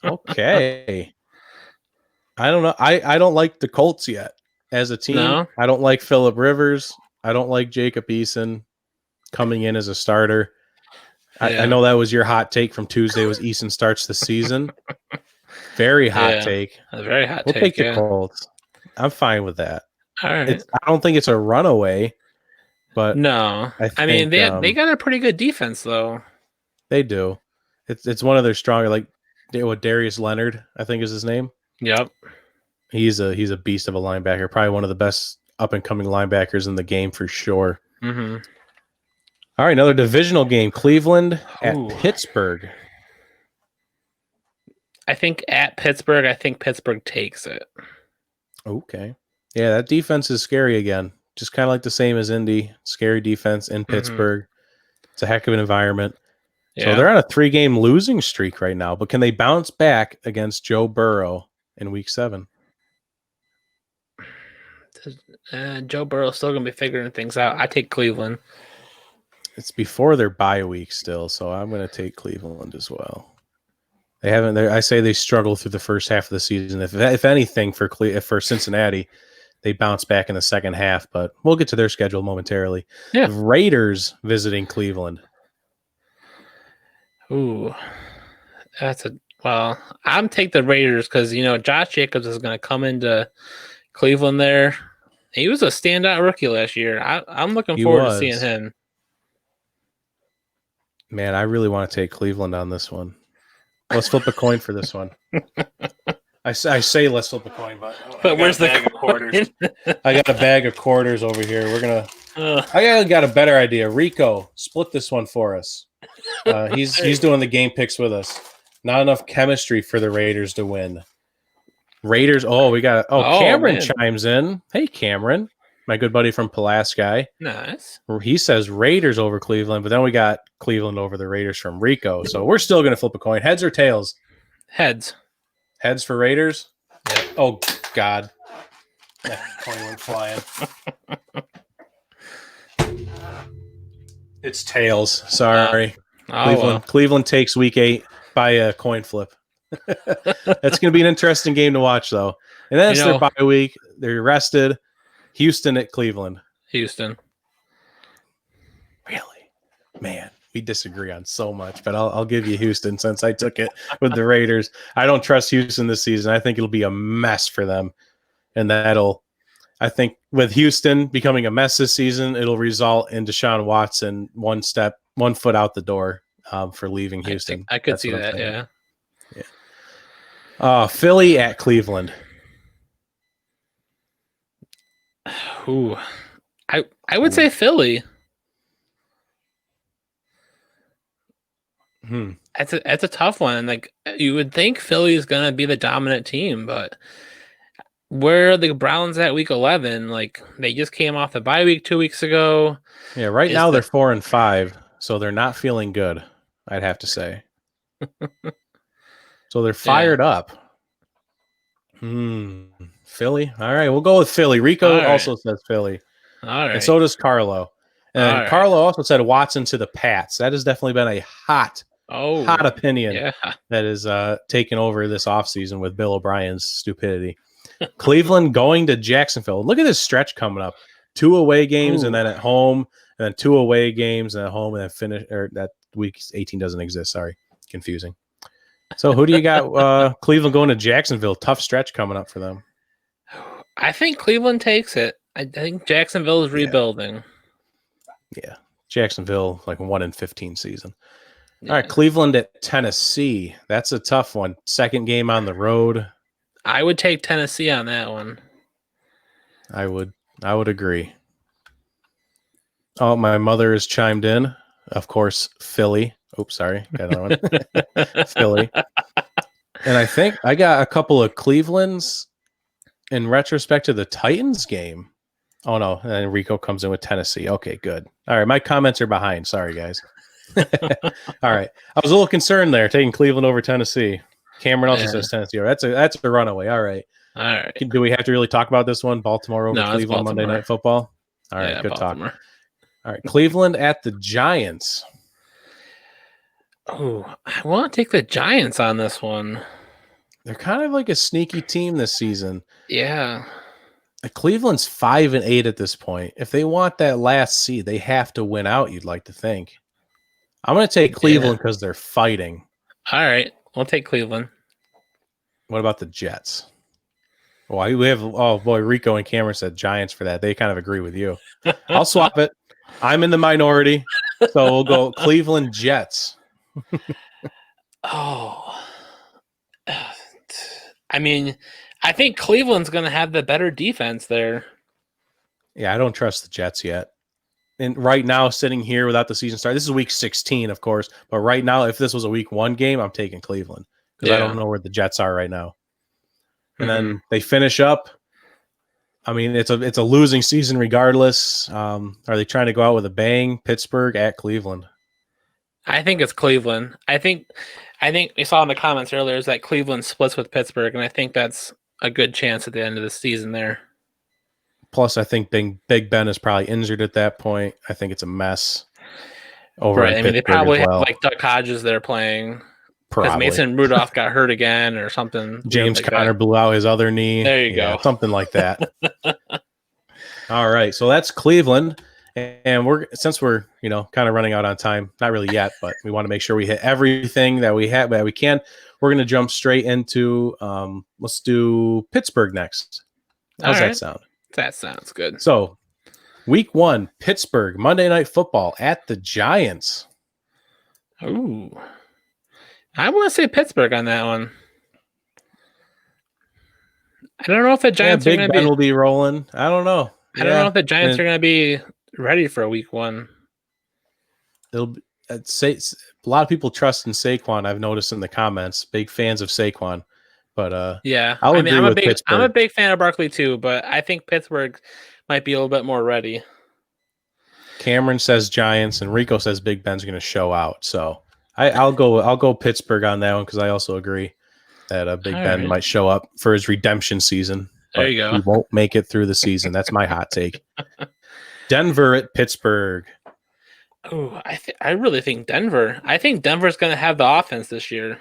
Okay. I don't know. I don't like the Colts yet as a team. No? I don't like Phillip Rivers. I don't like Jacob Eason coming in as a starter. I know that was your hot take from Tuesday was Eason starts the season. Very hot take. A very hot take. We'll take the Colts. I'm fine with that. All right. I don't think it's a runaway, but no. I mean, they got a pretty good defense though. They do. It's one of their stronger, like Darius Leonard, I think is his name. Yep. He's a beast of a linebacker. Probably one of the best up and coming linebackers in the game for sure. All right, another divisional game. Cleveland at Pittsburgh. I think at Pittsburgh, Pittsburgh takes it. Okay. Yeah, that defense is scary again. Just kind of like the same as Indy. Scary defense in Pittsburgh. It's a heck of an environment. Yeah. So they're on a 3-game losing streak right now, but can they bounce back against Joe Burrow in week 7? Joe Burrow's still going to be figuring things out. I take Cleveland. It's before their bye week still, so I'm going to take Cleveland as well. They haven't. I say they struggled through the first half of the season. If anything, for Cincinnati, they bounce back in the second half. But we'll get to their schedule momentarily. Yeah. Raiders visiting Cleveland. Ooh, I'm take the Raiders because Josh Jacobs is going to come into Cleveland there. He was a standout rookie last year. I'm looking forward to seeing him. Man, I really want to take Cleveland on this one. Let's flip a coin for this one. I say let's flip a coin, but where's the bag of quarters? I got a bag of quarters over here. We're gonna. I got a better idea. Rico, split this one for us. He's doing the game picks with us. Not enough chemistry for the Raiders to win. Raiders. Oh, we got. Cameron chimes in. Hey, Cameron, my good buddy from Pulaski. Nice. He says Raiders over Cleveland, but then we got Cleveland over the Raiders from Rico. So we're still going to flip a coin. Heads or tails? Heads. Heads for Raiders? Yep. Oh, God. That coin went flying. It's tails. Sorry. Cleveland takes week 8 by a coin flip. That's going to be an interesting game to watch, though. And then it's their bye week. They're rested. Houston at Cleveland. Houston. Really? Man, we disagree on so much, but I'll give you Houston since I took it with the Raiders. I don't trust Houston this season. I think it'll be a mess for them. And I think with Houston becoming a mess this season, it'll result in Deshaun Watson one foot out the door for leaving Houston. I could see that, yeah. Philly at Cleveland. Ooh, I would say Philly. That's a tough one. Like you would think Philly is gonna be the dominant team, but where are the Browns at week 11? Like they just came off the bye week 2 weeks ago. Yeah, right now they're 4-5, so they're not feeling good. I'd have to say. So they're fired up. Philly. All right, we'll go with Philly. Rico also says Philly. All right. And so does Carlo. And Carlo also said Watson to the Pats. That has definitely been a hot opinion that is taken over this offseason with Bill O'Brien's stupidity. Cleveland going to Jacksonville. Look at this stretch coming up. 2 away games and then at home, and then 2 away games and at home, and then finish. Or that week 18 doesn't exist. Sorry, confusing. So who do you got? Cleveland going to Jacksonville. Tough stretch coming up for them. I think Cleveland takes it. I think Jacksonville is rebuilding. Yeah. Jacksonville, like 1-15 season. Yeah. All right, Cleveland at Tennessee. That's a tough one. Second game on the road. I would take Tennessee on that one. I would agree. Oh, my mother has chimed in. Of course, Philly. Oops, sorry. Got another one. Philly. And I think I got a couple of Clevelands in retrospect to the Titans game. Oh, no. And then Rico comes in with Tennessee. Okay, good. All right. My comments are behind. Sorry, guys. All right. I was a little concerned there, taking Cleveland over Tennessee. Cameron also says Tennessee. That's a runaway. All right. All right. Do we have to really talk about this one? Baltimore over Cleveland Monday Night Football? All right. Good Baltimore. talk. All right. Cleveland at the Giants. Oh, I want to take the Giants on this one. They're kind of like a sneaky team this season. Yeah. Cleveland's 5-8 at this point. If they want that last seed, they have to win out, you'd like to think. I'm going to take Cleveland because they're fighting. All right. We'll take Cleveland. What about the Jets? Well, we have, Rico and Cameron said Giants for that. They kind of agree with you. I'll swap it. I'm in the minority. So we'll go Cleveland Jets. I mean, I think Cleveland's going to have the better defense there. Yeah, I don't trust the Jets yet. And right now, sitting here without the season start, this is week 16, of course. But right now, if this was a week 1 game, I'm taking Cleveland because I don't know where the Jets are right now. And then they finish up. I mean, it's a losing season regardless. Are they trying to go out with a bang? Pittsburgh at Cleveland. I think it's Cleveland. I think we saw in the comments earlier is that Cleveland splits with Pittsburgh, and I think that's a good chance at the end of the season there. Plus, I think Big Ben is probably injured at that point. I think it's a mess. Over right. I mean, they probably have like Duck Hodges there playing. Because Probably. Mason Rudolph got hurt again or something. James like Conner blew out his other knee. There you go. Something like that. All right. So that's Cleveland. And since we're, kind of running out on time, not really yet, but we want to make sure we hit everything that we can. We're going to jump straight into, let's do Pittsburgh next. How's that sound? That sounds good. So week 1, Pittsburgh, Monday Night Football at the Giants. Ooh. I want to say Pittsburgh on that one. I don't know if the Giants are going to be. Big Ben will be rolling. I don't know. I don't know if the Giants are going to be ready for week 1. I'd say a lot of people trust in Saquon. I've noticed in the comments, big fans of Saquon. But yeah, I'll agree with Pittsburgh. I'm a big fan of Barkley too, but I think Pittsburgh might be a little bit more ready. Cameron says Giants, and Rico says Big Ben's going to show out. So I'll go Pittsburgh on that one because I also agree that Big Ben might show up for his redemption season. There you go. He won't make it through the season. That's my hot take. Denver at Pittsburgh. Oh, I really think Denver. I think Denver's going to have the offense this year.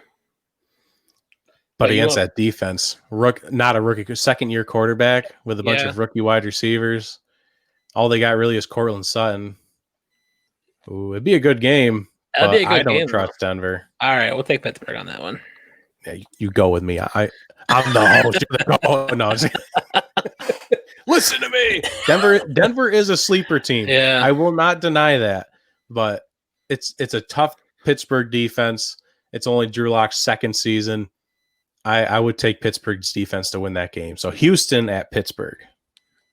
But against that defense, not a rookie, second-year quarterback with a bunch of rookie wide receivers. All they got really is Cortland Sutton. Ooh, it'd be a good game. That'd be a good game. I don't trust Denver. All right, we'll take Pittsburgh on that one. Yeah, you go with me. I'm the host. Oh, no. Listen to me. Denver is a sleeper team. Yeah. I will not deny that. But it's a tough Pittsburgh defense. It's only Drew Lock's second season. I would take Pittsburgh's defense to win that game. So Houston at Pittsburgh.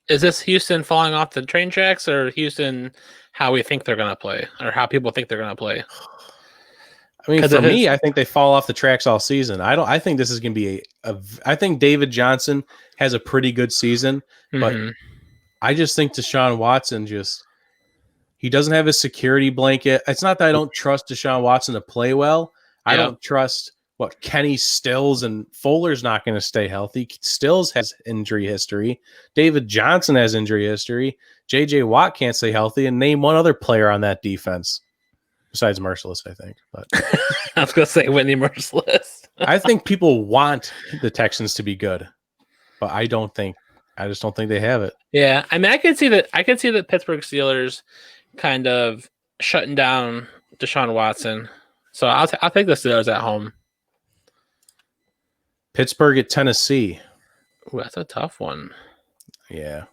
Is this Houston falling off the train tracks, or Houston how we think they're going to play, or how people think they're going to play? I mean, for me, I think they fall off the tracks all season. I think this is going to be I think David Johnson has a pretty good season, but I just think Deshaun Watson he doesn't have his security blanket. It's not that I don't trust Deshaun Watson to play well. I don't trust Kenny Stills, and Fuller's not going to stay healthy. Stills has injury history. David Johnson has injury history. J.J. Watt can't stay healthy, and name one other player on that defense besides Merciless, I think. But I was going to say Whitney Merciless. I think people want the Texans to be good, but I just don't think they have it. Yeah, I mean, I can see the Pittsburgh Steelers kind of shutting down Deshaun Watson. So I'll take the Steelers at home. Pittsburgh at Tennessee. Ooh, that's a tough one. Yeah.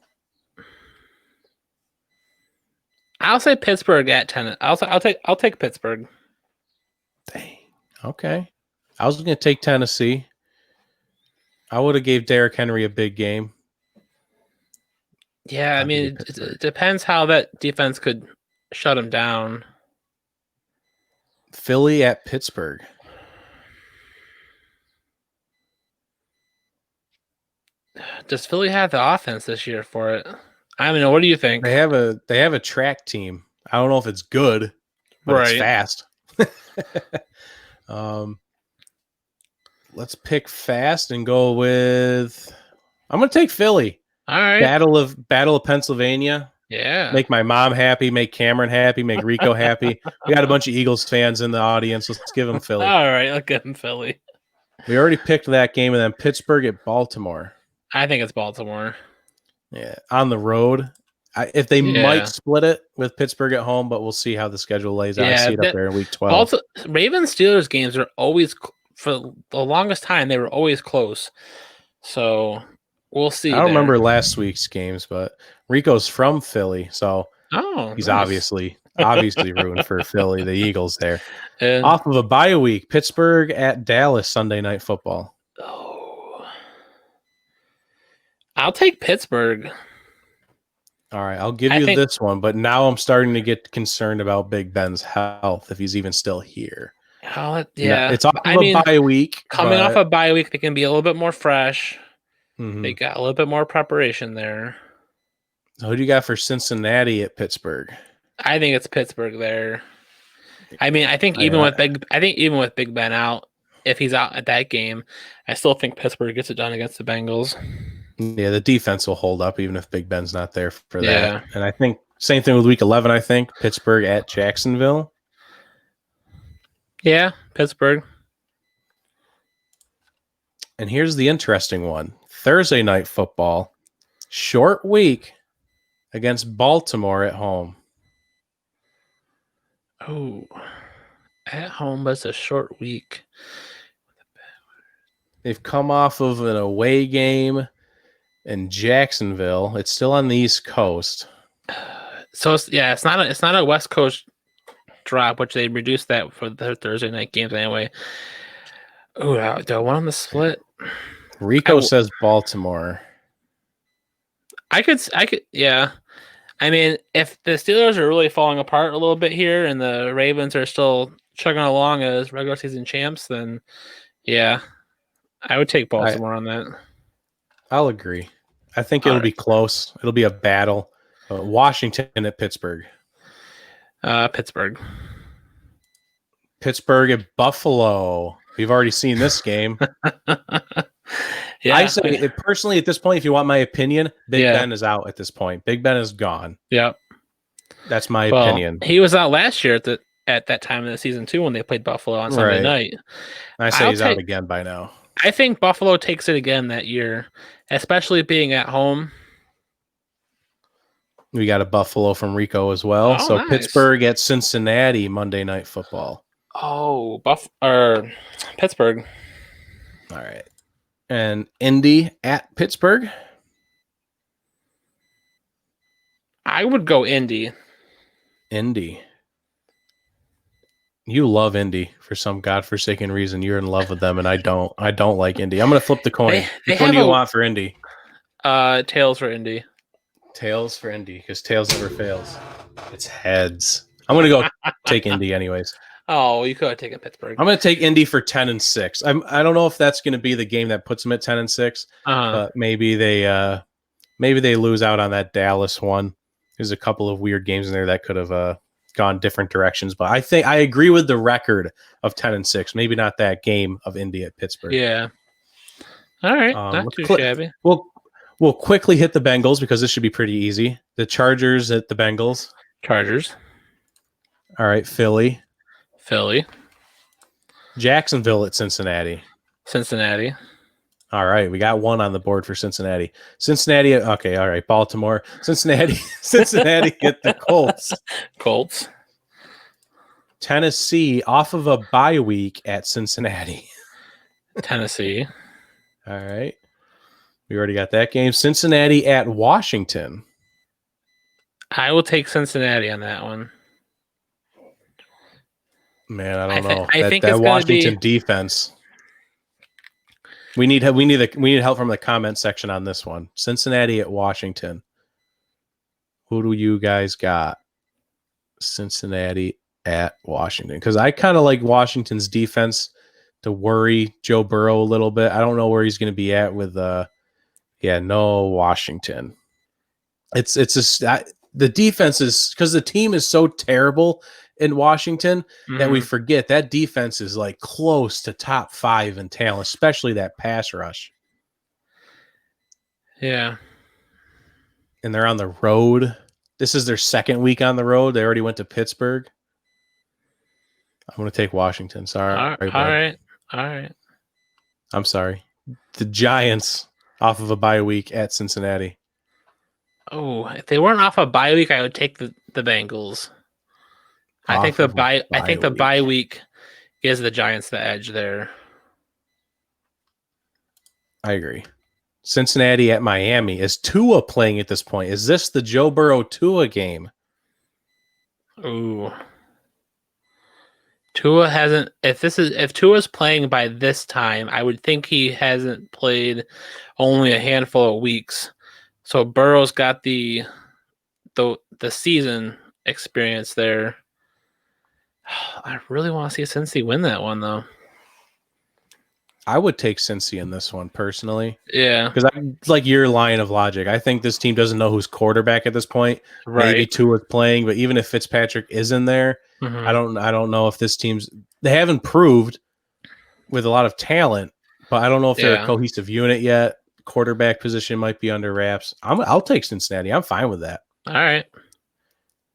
I'll say Pittsburgh at 10. I'll take Pittsburgh. Dang. Okay. I was going to take Tennessee. I would have gave Derrick Henry a big game. Yeah, I mean, it depends how that defense could shut him down. Philly at Pittsburgh. Does Philly have the offense this year for it? I don't know. What do you think? They have a track team. I don't know if it's good, but it's fast. Let's pick fast and go with. I'm going to take Philly. All right. Battle of Pennsylvania. Yeah. Make my mom happy. Make Cameron happy. Make Rico happy. We got a bunch of Eagles fans in the audience. Let's give them Philly. All right. I'll give them Philly. We already picked that game, and then Pittsburgh at Baltimore. I think it's Baltimore. Yeah, on the road. If they might split it with Pittsburgh at home, but we'll see how the schedule lays out. I see it up there in week 12. Ravens Steelers games are always, for the longest time, they were always close. So we'll see. I don't remember last week's games, but Rico's from Philly, so he's nice. obviously rooting for Philly, the Eagles there. Off of a bye week, Pittsburgh at Dallas Sunday Night Football. Oh, I'll take Pittsburgh. All right, I'll give you this one, but now I'm starting to get concerned about Big Ben's health, if he's even still here. Yeah. It's off of a bye week. Coming off a bye week, they can be a little bit more fresh. Mm-hmm. They got a little bit more preparation there. So who do you got for Cincinnati at Pittsburgh? I think it's Pittsburgh there. I mean, I think even with Big Ben out, if he's out at that game, I still think Pittsburgh gets it done against the Bengals. Yeah, the defense will hold up even if Big Ben's not there for that. And I think same thing with week 11, I think. Pittsburgh at Jacksonville. Yeah, Pittsburgh. And here's the interesting one. Thursday night football, short week against Baltimore at home. Oh, at home, but it's a short week. They've come off of an away game in Jacksonville. It's still on the East Coast. So it's not a West Coast drop, which they reduced that for the Thursday night games anyway. Oh, do I want them to split? Rico says Baltimore. I could, yeah. I mean, if the Steelers are really falling apart a little bit here, and the Ravens are still chugging along as regular season champs, then yeah, I would take Baltimore on that. I'll agree. I think it'll be close. It'll be a battle. Washington at Pittsburgh. Pittsburgh. Pittsburgh at Buffalo. We've already seen this game. Yeah, I say personally at this point, if you want my opinion, Big Yeah. Ben is out at this point. Big Ben is gone. Yep. That's my opinion. He was out last year at that time of the season too when they played Buffalo on Sunday night. I say he's out again by now. I think Buffalo takes it again that year, especially being at home. We got a Buffalo from Rico as well. Oh, so nice. Pittsburgh at Cincinnati Monday Night Football. Oh, Pittsburgh. All right. And Indy at Pittsburgh. I would go Indy. Indy. You love Indy for some godforsaken reason. You're in love with them, and I don't. I don't like Indy. I'm going to flip the coin. Which one do you want for Indy? Tails for Indy. Tails for Indy, because tails never fails. It's heads. I'm going to go take Indy anyways. Oh, you could have taken Pittsburgh. I'm going to take Indy for 10-6. I don't know if that's going to be the game that puts them at 10-6, but maybe they lose out on that Dallas one. There's a couple of weird games in there that could have gone different directions, but I think I agree with the record of 10-6. Maybe not that game of Indy at Pittsburgh. Yeah. All right, not too shabby. We'll quickly hit the Bengals because this should be pretty easy. The Chargers at the Bengals. Chargers. All right, Philly. Jacksonville at Cincinnati. Cincinnati. All right, we got one on the board for Cincinnati. Okay, all right, Baltimore. Cincinnati at the Colts. Colts. Tennessee off of a bye week at Cincinnati. Tennessee. All right. We already got that game. Cincinnati at Washington. I will take Cincinnati on that one. Man, I don't know. I think that it's Washington defense. We need help from the comment section on this one. Cincinnati at Washington. Who do you guys got? Cincinnati at Washington. Because I kind of like Washington's defense to worry Joe Burrow a little bit. I don't know where he's going to be at with no Washington. It's just the defense is because the team is so terrible in Washington that we forget that defense is like close to top 5 in talent, especially that pass rush. Yeah. And they're on the road. This is their second week on the road. They already went to Pittsburgh. I'm going to take Washington. Sorry. All right. I'm sorry. The Giants off of a bye week at Cincinnati. Oh, if they weren't off a bye week, I would take the Bengals. I think the bye week gives the Giants the edge there. I agree. Cincinnati at Miami. Is Tua playing at this point? Is this the Joe Burrow Tua game? Ooh. Tua hasn't. If Tua's playing by this time, I would think he hasn't played only a handful of weeks. So Burrow's got the season experience there. I really want to see Cincy win that one though. I would take Cincy in this one personally. Yeah, because I'm like your line of logic. I think this team doesn't know who's quarterback at this point. Right. Maybe Tua's playing, but even if Fitzpatrick is in there, I don't know if this they haven't proved with a lot of talent, but I don't know if they're a cohesive unit yet. Quarterback position might be under wraps. I'll take Cincinnati. I'm fine with that. All right.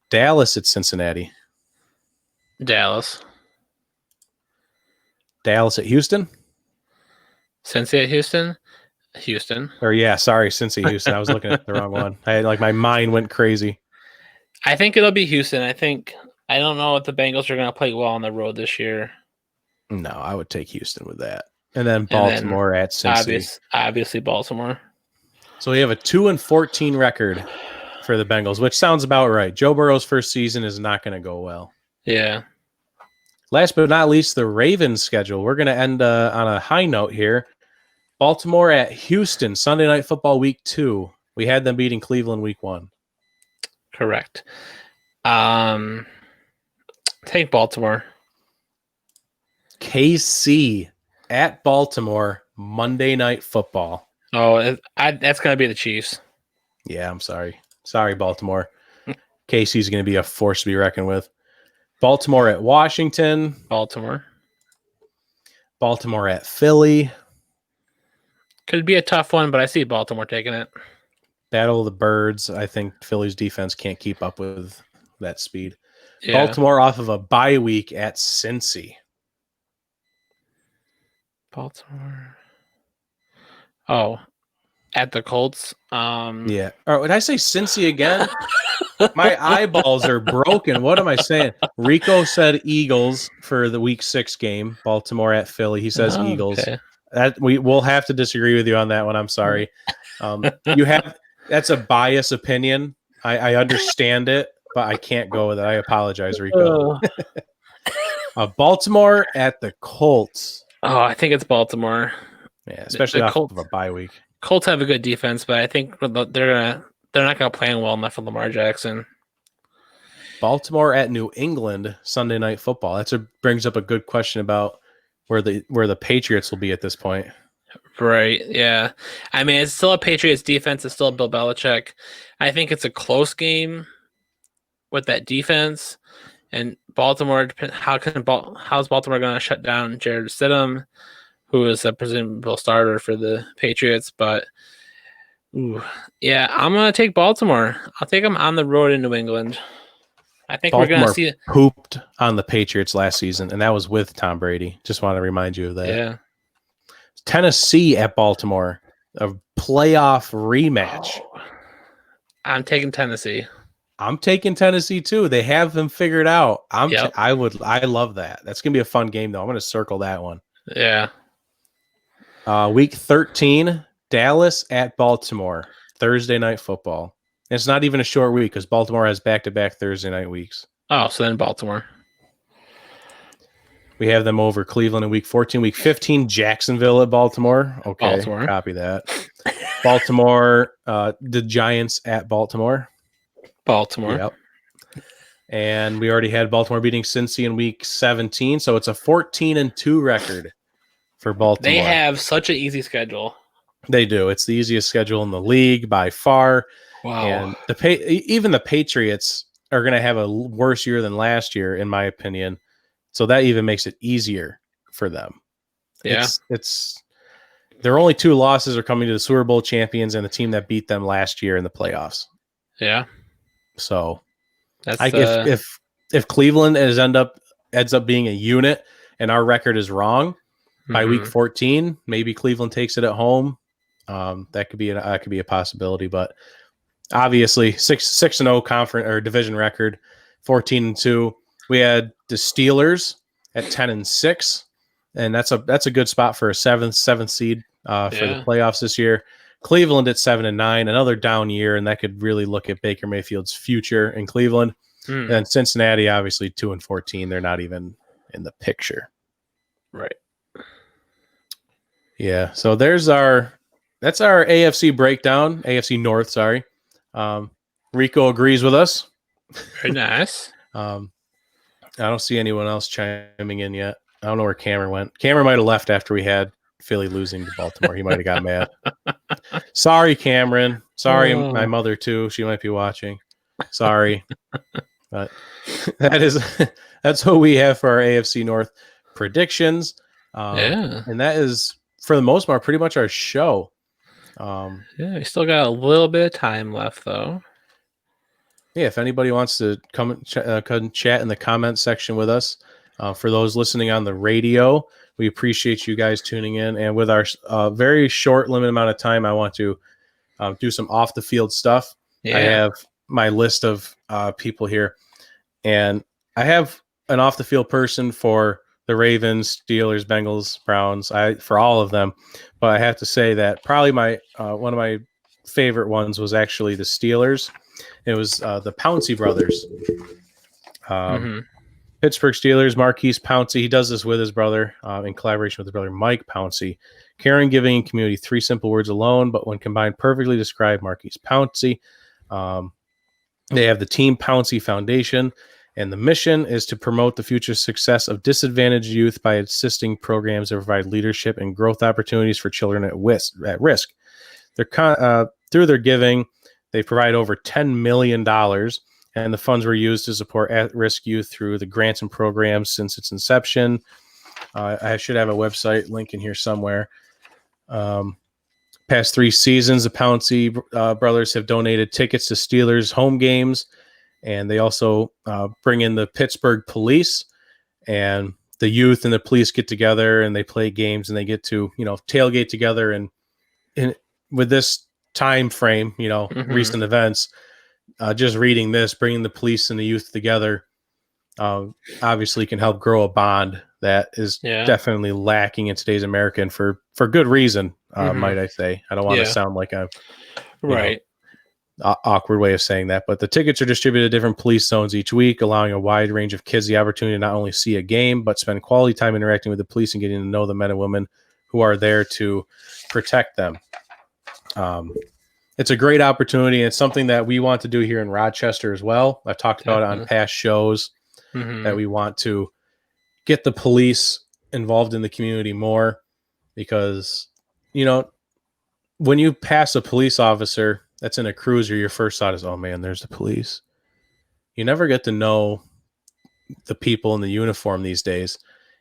Dallas at Cincinnati. Dallas at Houston. Cincy at Houston. Houston. Or yeah, sorry, Cincy Houston. I was looking at the wrong one. My mind went crazy. I think it'll be Houston. I don't know if the Bengals are going to play well on the road this year. No, I would take Houston with that. And then Baltimore at Cincy. Obviously Baltimore. So we have a 2-14 record for the Bengals, which sounds about right. Joe Burrow's first season is not going to go well. Yeah. Last but not least, the Ravens schedule. We're going to end on a high note here. Baltimore at Houston, Sunday Night Football Week 2. We had them beating Cleveland Week 1. Correct. Take Baltimore. KC at Baltimore, Monday Night Football. Oh, that's going to be the Chiefs. Yeah, I'm sorry. Sorry, Baltimore. KC's going to be a force to be reckoned with. Baltimore at Washington. Baltimore at Philly. Could be a tough one, but I see Baltimore taking it. Battle of the Birds. I think Philly's defense can't keep up with that speed. Yeah. Baltimore off of a bye week at Cincy. Baltimore. Oh, at the Colts. Yeah. Oh, did I say Cincy again? My eyeballs are broken. What am I saying? Rico said Eagles for the Week 6 game. Baltimore at Philly. He says Eagles. Okay. That we'll have to disagree with you on that one. I'm sorry. That's a biased opinion. I understand it, but I can't go with it. I apologize, Rico. Baltimore at the Colts. Oh, I think it's Baltimore. Yeah, especially off of a bye week. Colts have a good defense, but I think they're not going to play well enough for Lamar Jackson. Baltimore at New England, Sunday Night Football. Brings up a good question about where the Patriots will be at this point. Right, yeah. I mean, it's still a Patriots defense. It's still Bill Belichick. I think it's a close game with that defense. And Baltimore, how's Baltimore going to shut down Jared Stidham, who is a presumable starter for the Patriots? But, yeah, I'm going to take Baltimore. I'll take them on the road in New England. I think Baltimore we're going to see pooped on the Patriots last season, and that was with Tom Brady. Just want to remind you of that. Yeah. Tennessee at Baltimore, a playoff rematch. Oh, I'm taking Tennessee. I'm taking Tennessee too. They have them figured out. I love that. That's gonna be a fun game though. I'm gonna circle that one. Yeah. Week 13, Dallas at Baltimore, Thursday Night Football. And it's not even a short week because Baltimore has back-to-back Thursday night weeks. Oh, so then Baltimore. We have them over Cleveland in week 14. Week 15, Jacksonville at Baltimore. Okay, Baltimore. Copy that. Baltimore, the Giants at Baltimore. Baltimore. Yep. And we already had Baltimore beating Cincy in week 17, so it's a 14-2 record for Baltimore. They have such an easy schedule. They do. It's the easiest schedule in the league by far. Wow. And even the Patriots are going to have a worse year than last year, in my opinion. So that even makes it easier for them. Yeah. It's their only two losses are coming to the Super Bowl champions and the team that beat them last year in the playoffs. Yeah. So that's if Cleveland ends up being a unit and our record is wrong by week 14, maybe Cleveland takes it at home. That could be a possibility, but obviously 6-0 conference or division record, 14-2. We had the Steelers at 10-6, and that's a good spot for a seventh seed for the playoffs this year. Cleveland at 7-9, another down year, and that could really look at Baker Mayfield's future in Cleveland. And Cincinnati, obviously 2-14. They're not even in the picture. Right. Yeah. So that's our AFC breakdown. AFC North. Sorry. Rico agrees with us. Very nice. I don't see anyone else chiming in yet. I don't know where Cameron went. Cameron might have left after we had Philly losing to Baltimore. He might have got mad. Sorry, Cameron. Sorry, my mother too. She might be watching. Sorry. But that's what we have for our AFC North predictions. And that is, for the most part, pretty much our show. We still got a little bit of time left, though. Yeah, if anybody wants to come chat in the comment section with us, For those listening on the radio, we appreciate you guys tuning in. And with our very short, limited amount of time, I want to do some off the field stuff. Yeah. I have my list of people here, and I have an off the field person for the Ravens, Steelers, Bengals, Browns, for all of them. But I have to say that probably my one of my favorite ones was actually the Steelers. It was the Pouncey brothers. Pittsburgh Steelers, Marquise Pouncey. He does this with his brother in collaboration with his brother, Mike Pouncey. Caring, giving, and community, 3 simple words alone, but when combined perfectly describe Marquise Pouncey. They have the Team Pouncey Foundation, and the mission is to promote the future success of disadvantaged youth by assisting programs that provide leadership and growth opportunities for children at risk. Through their giving, they provide over $10 million, and the funds were used to support at-risk youth through the grants and programs since its inception. I should have a website link in here somewhere. Past 3 seasons, the Pouncey brothers have donated tickets to Steelers home games, and they also bring in the Pittsburgh police, and the youth and the police get together and they play games, and they get to tailgate together. And with this time frame, recent events, just reading this, bringing the police and the youth together, obviously can help grow a bond that is definitely lacking in today's America, and for good reason, might I say. I don't want to sound like a awkward way of saying that, but the tickets are distributed to different police zones each week, allowing a wide range of kids the opportunity to not only see a game, but spend quality time interacting with the police and getting to know the men and women who are there to protect them. It's a great opportunity. And it's something that we want to do here in Rochester as well. I've talked about it on past shows that we want to get the police involved in the community more, because, when you pass a police officer that's in a cruiser, your first thought is, oh man, there's the police. You never get to know the people in the uniform these days.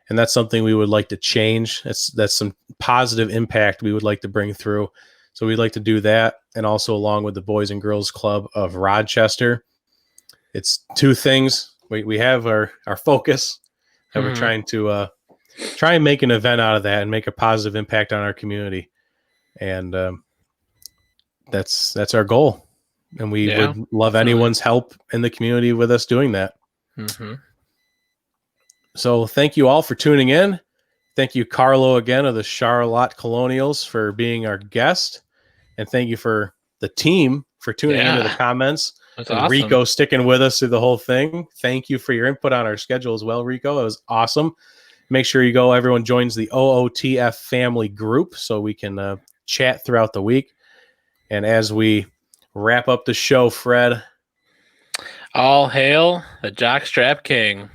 And that's something we would like to change. That's some positive impact we would like to bring through. So we'd like to do that. And also along with the Boys and Girls Club of Rochester, it's 2 things. We have our focus, and we're trying to try and make an event out of that and make a positive impact on our community. And that's our goal. And we would love anyone's help in the community with us doing that. So thank you all for tuning in. Thank you, Carlo, again, of the Charlotte Colonials, for being our guest. And thank you for the team for tuning into the comments. That's and awesome. Rico sticking with us through the whole thing. Thank you for your input on our schedule as well, Rico. It was awesome. Make sure everyone joins the OOTF family group so we can chat throughout the week. And as we wrap up the show, Fred, all hail the Jockstrap King.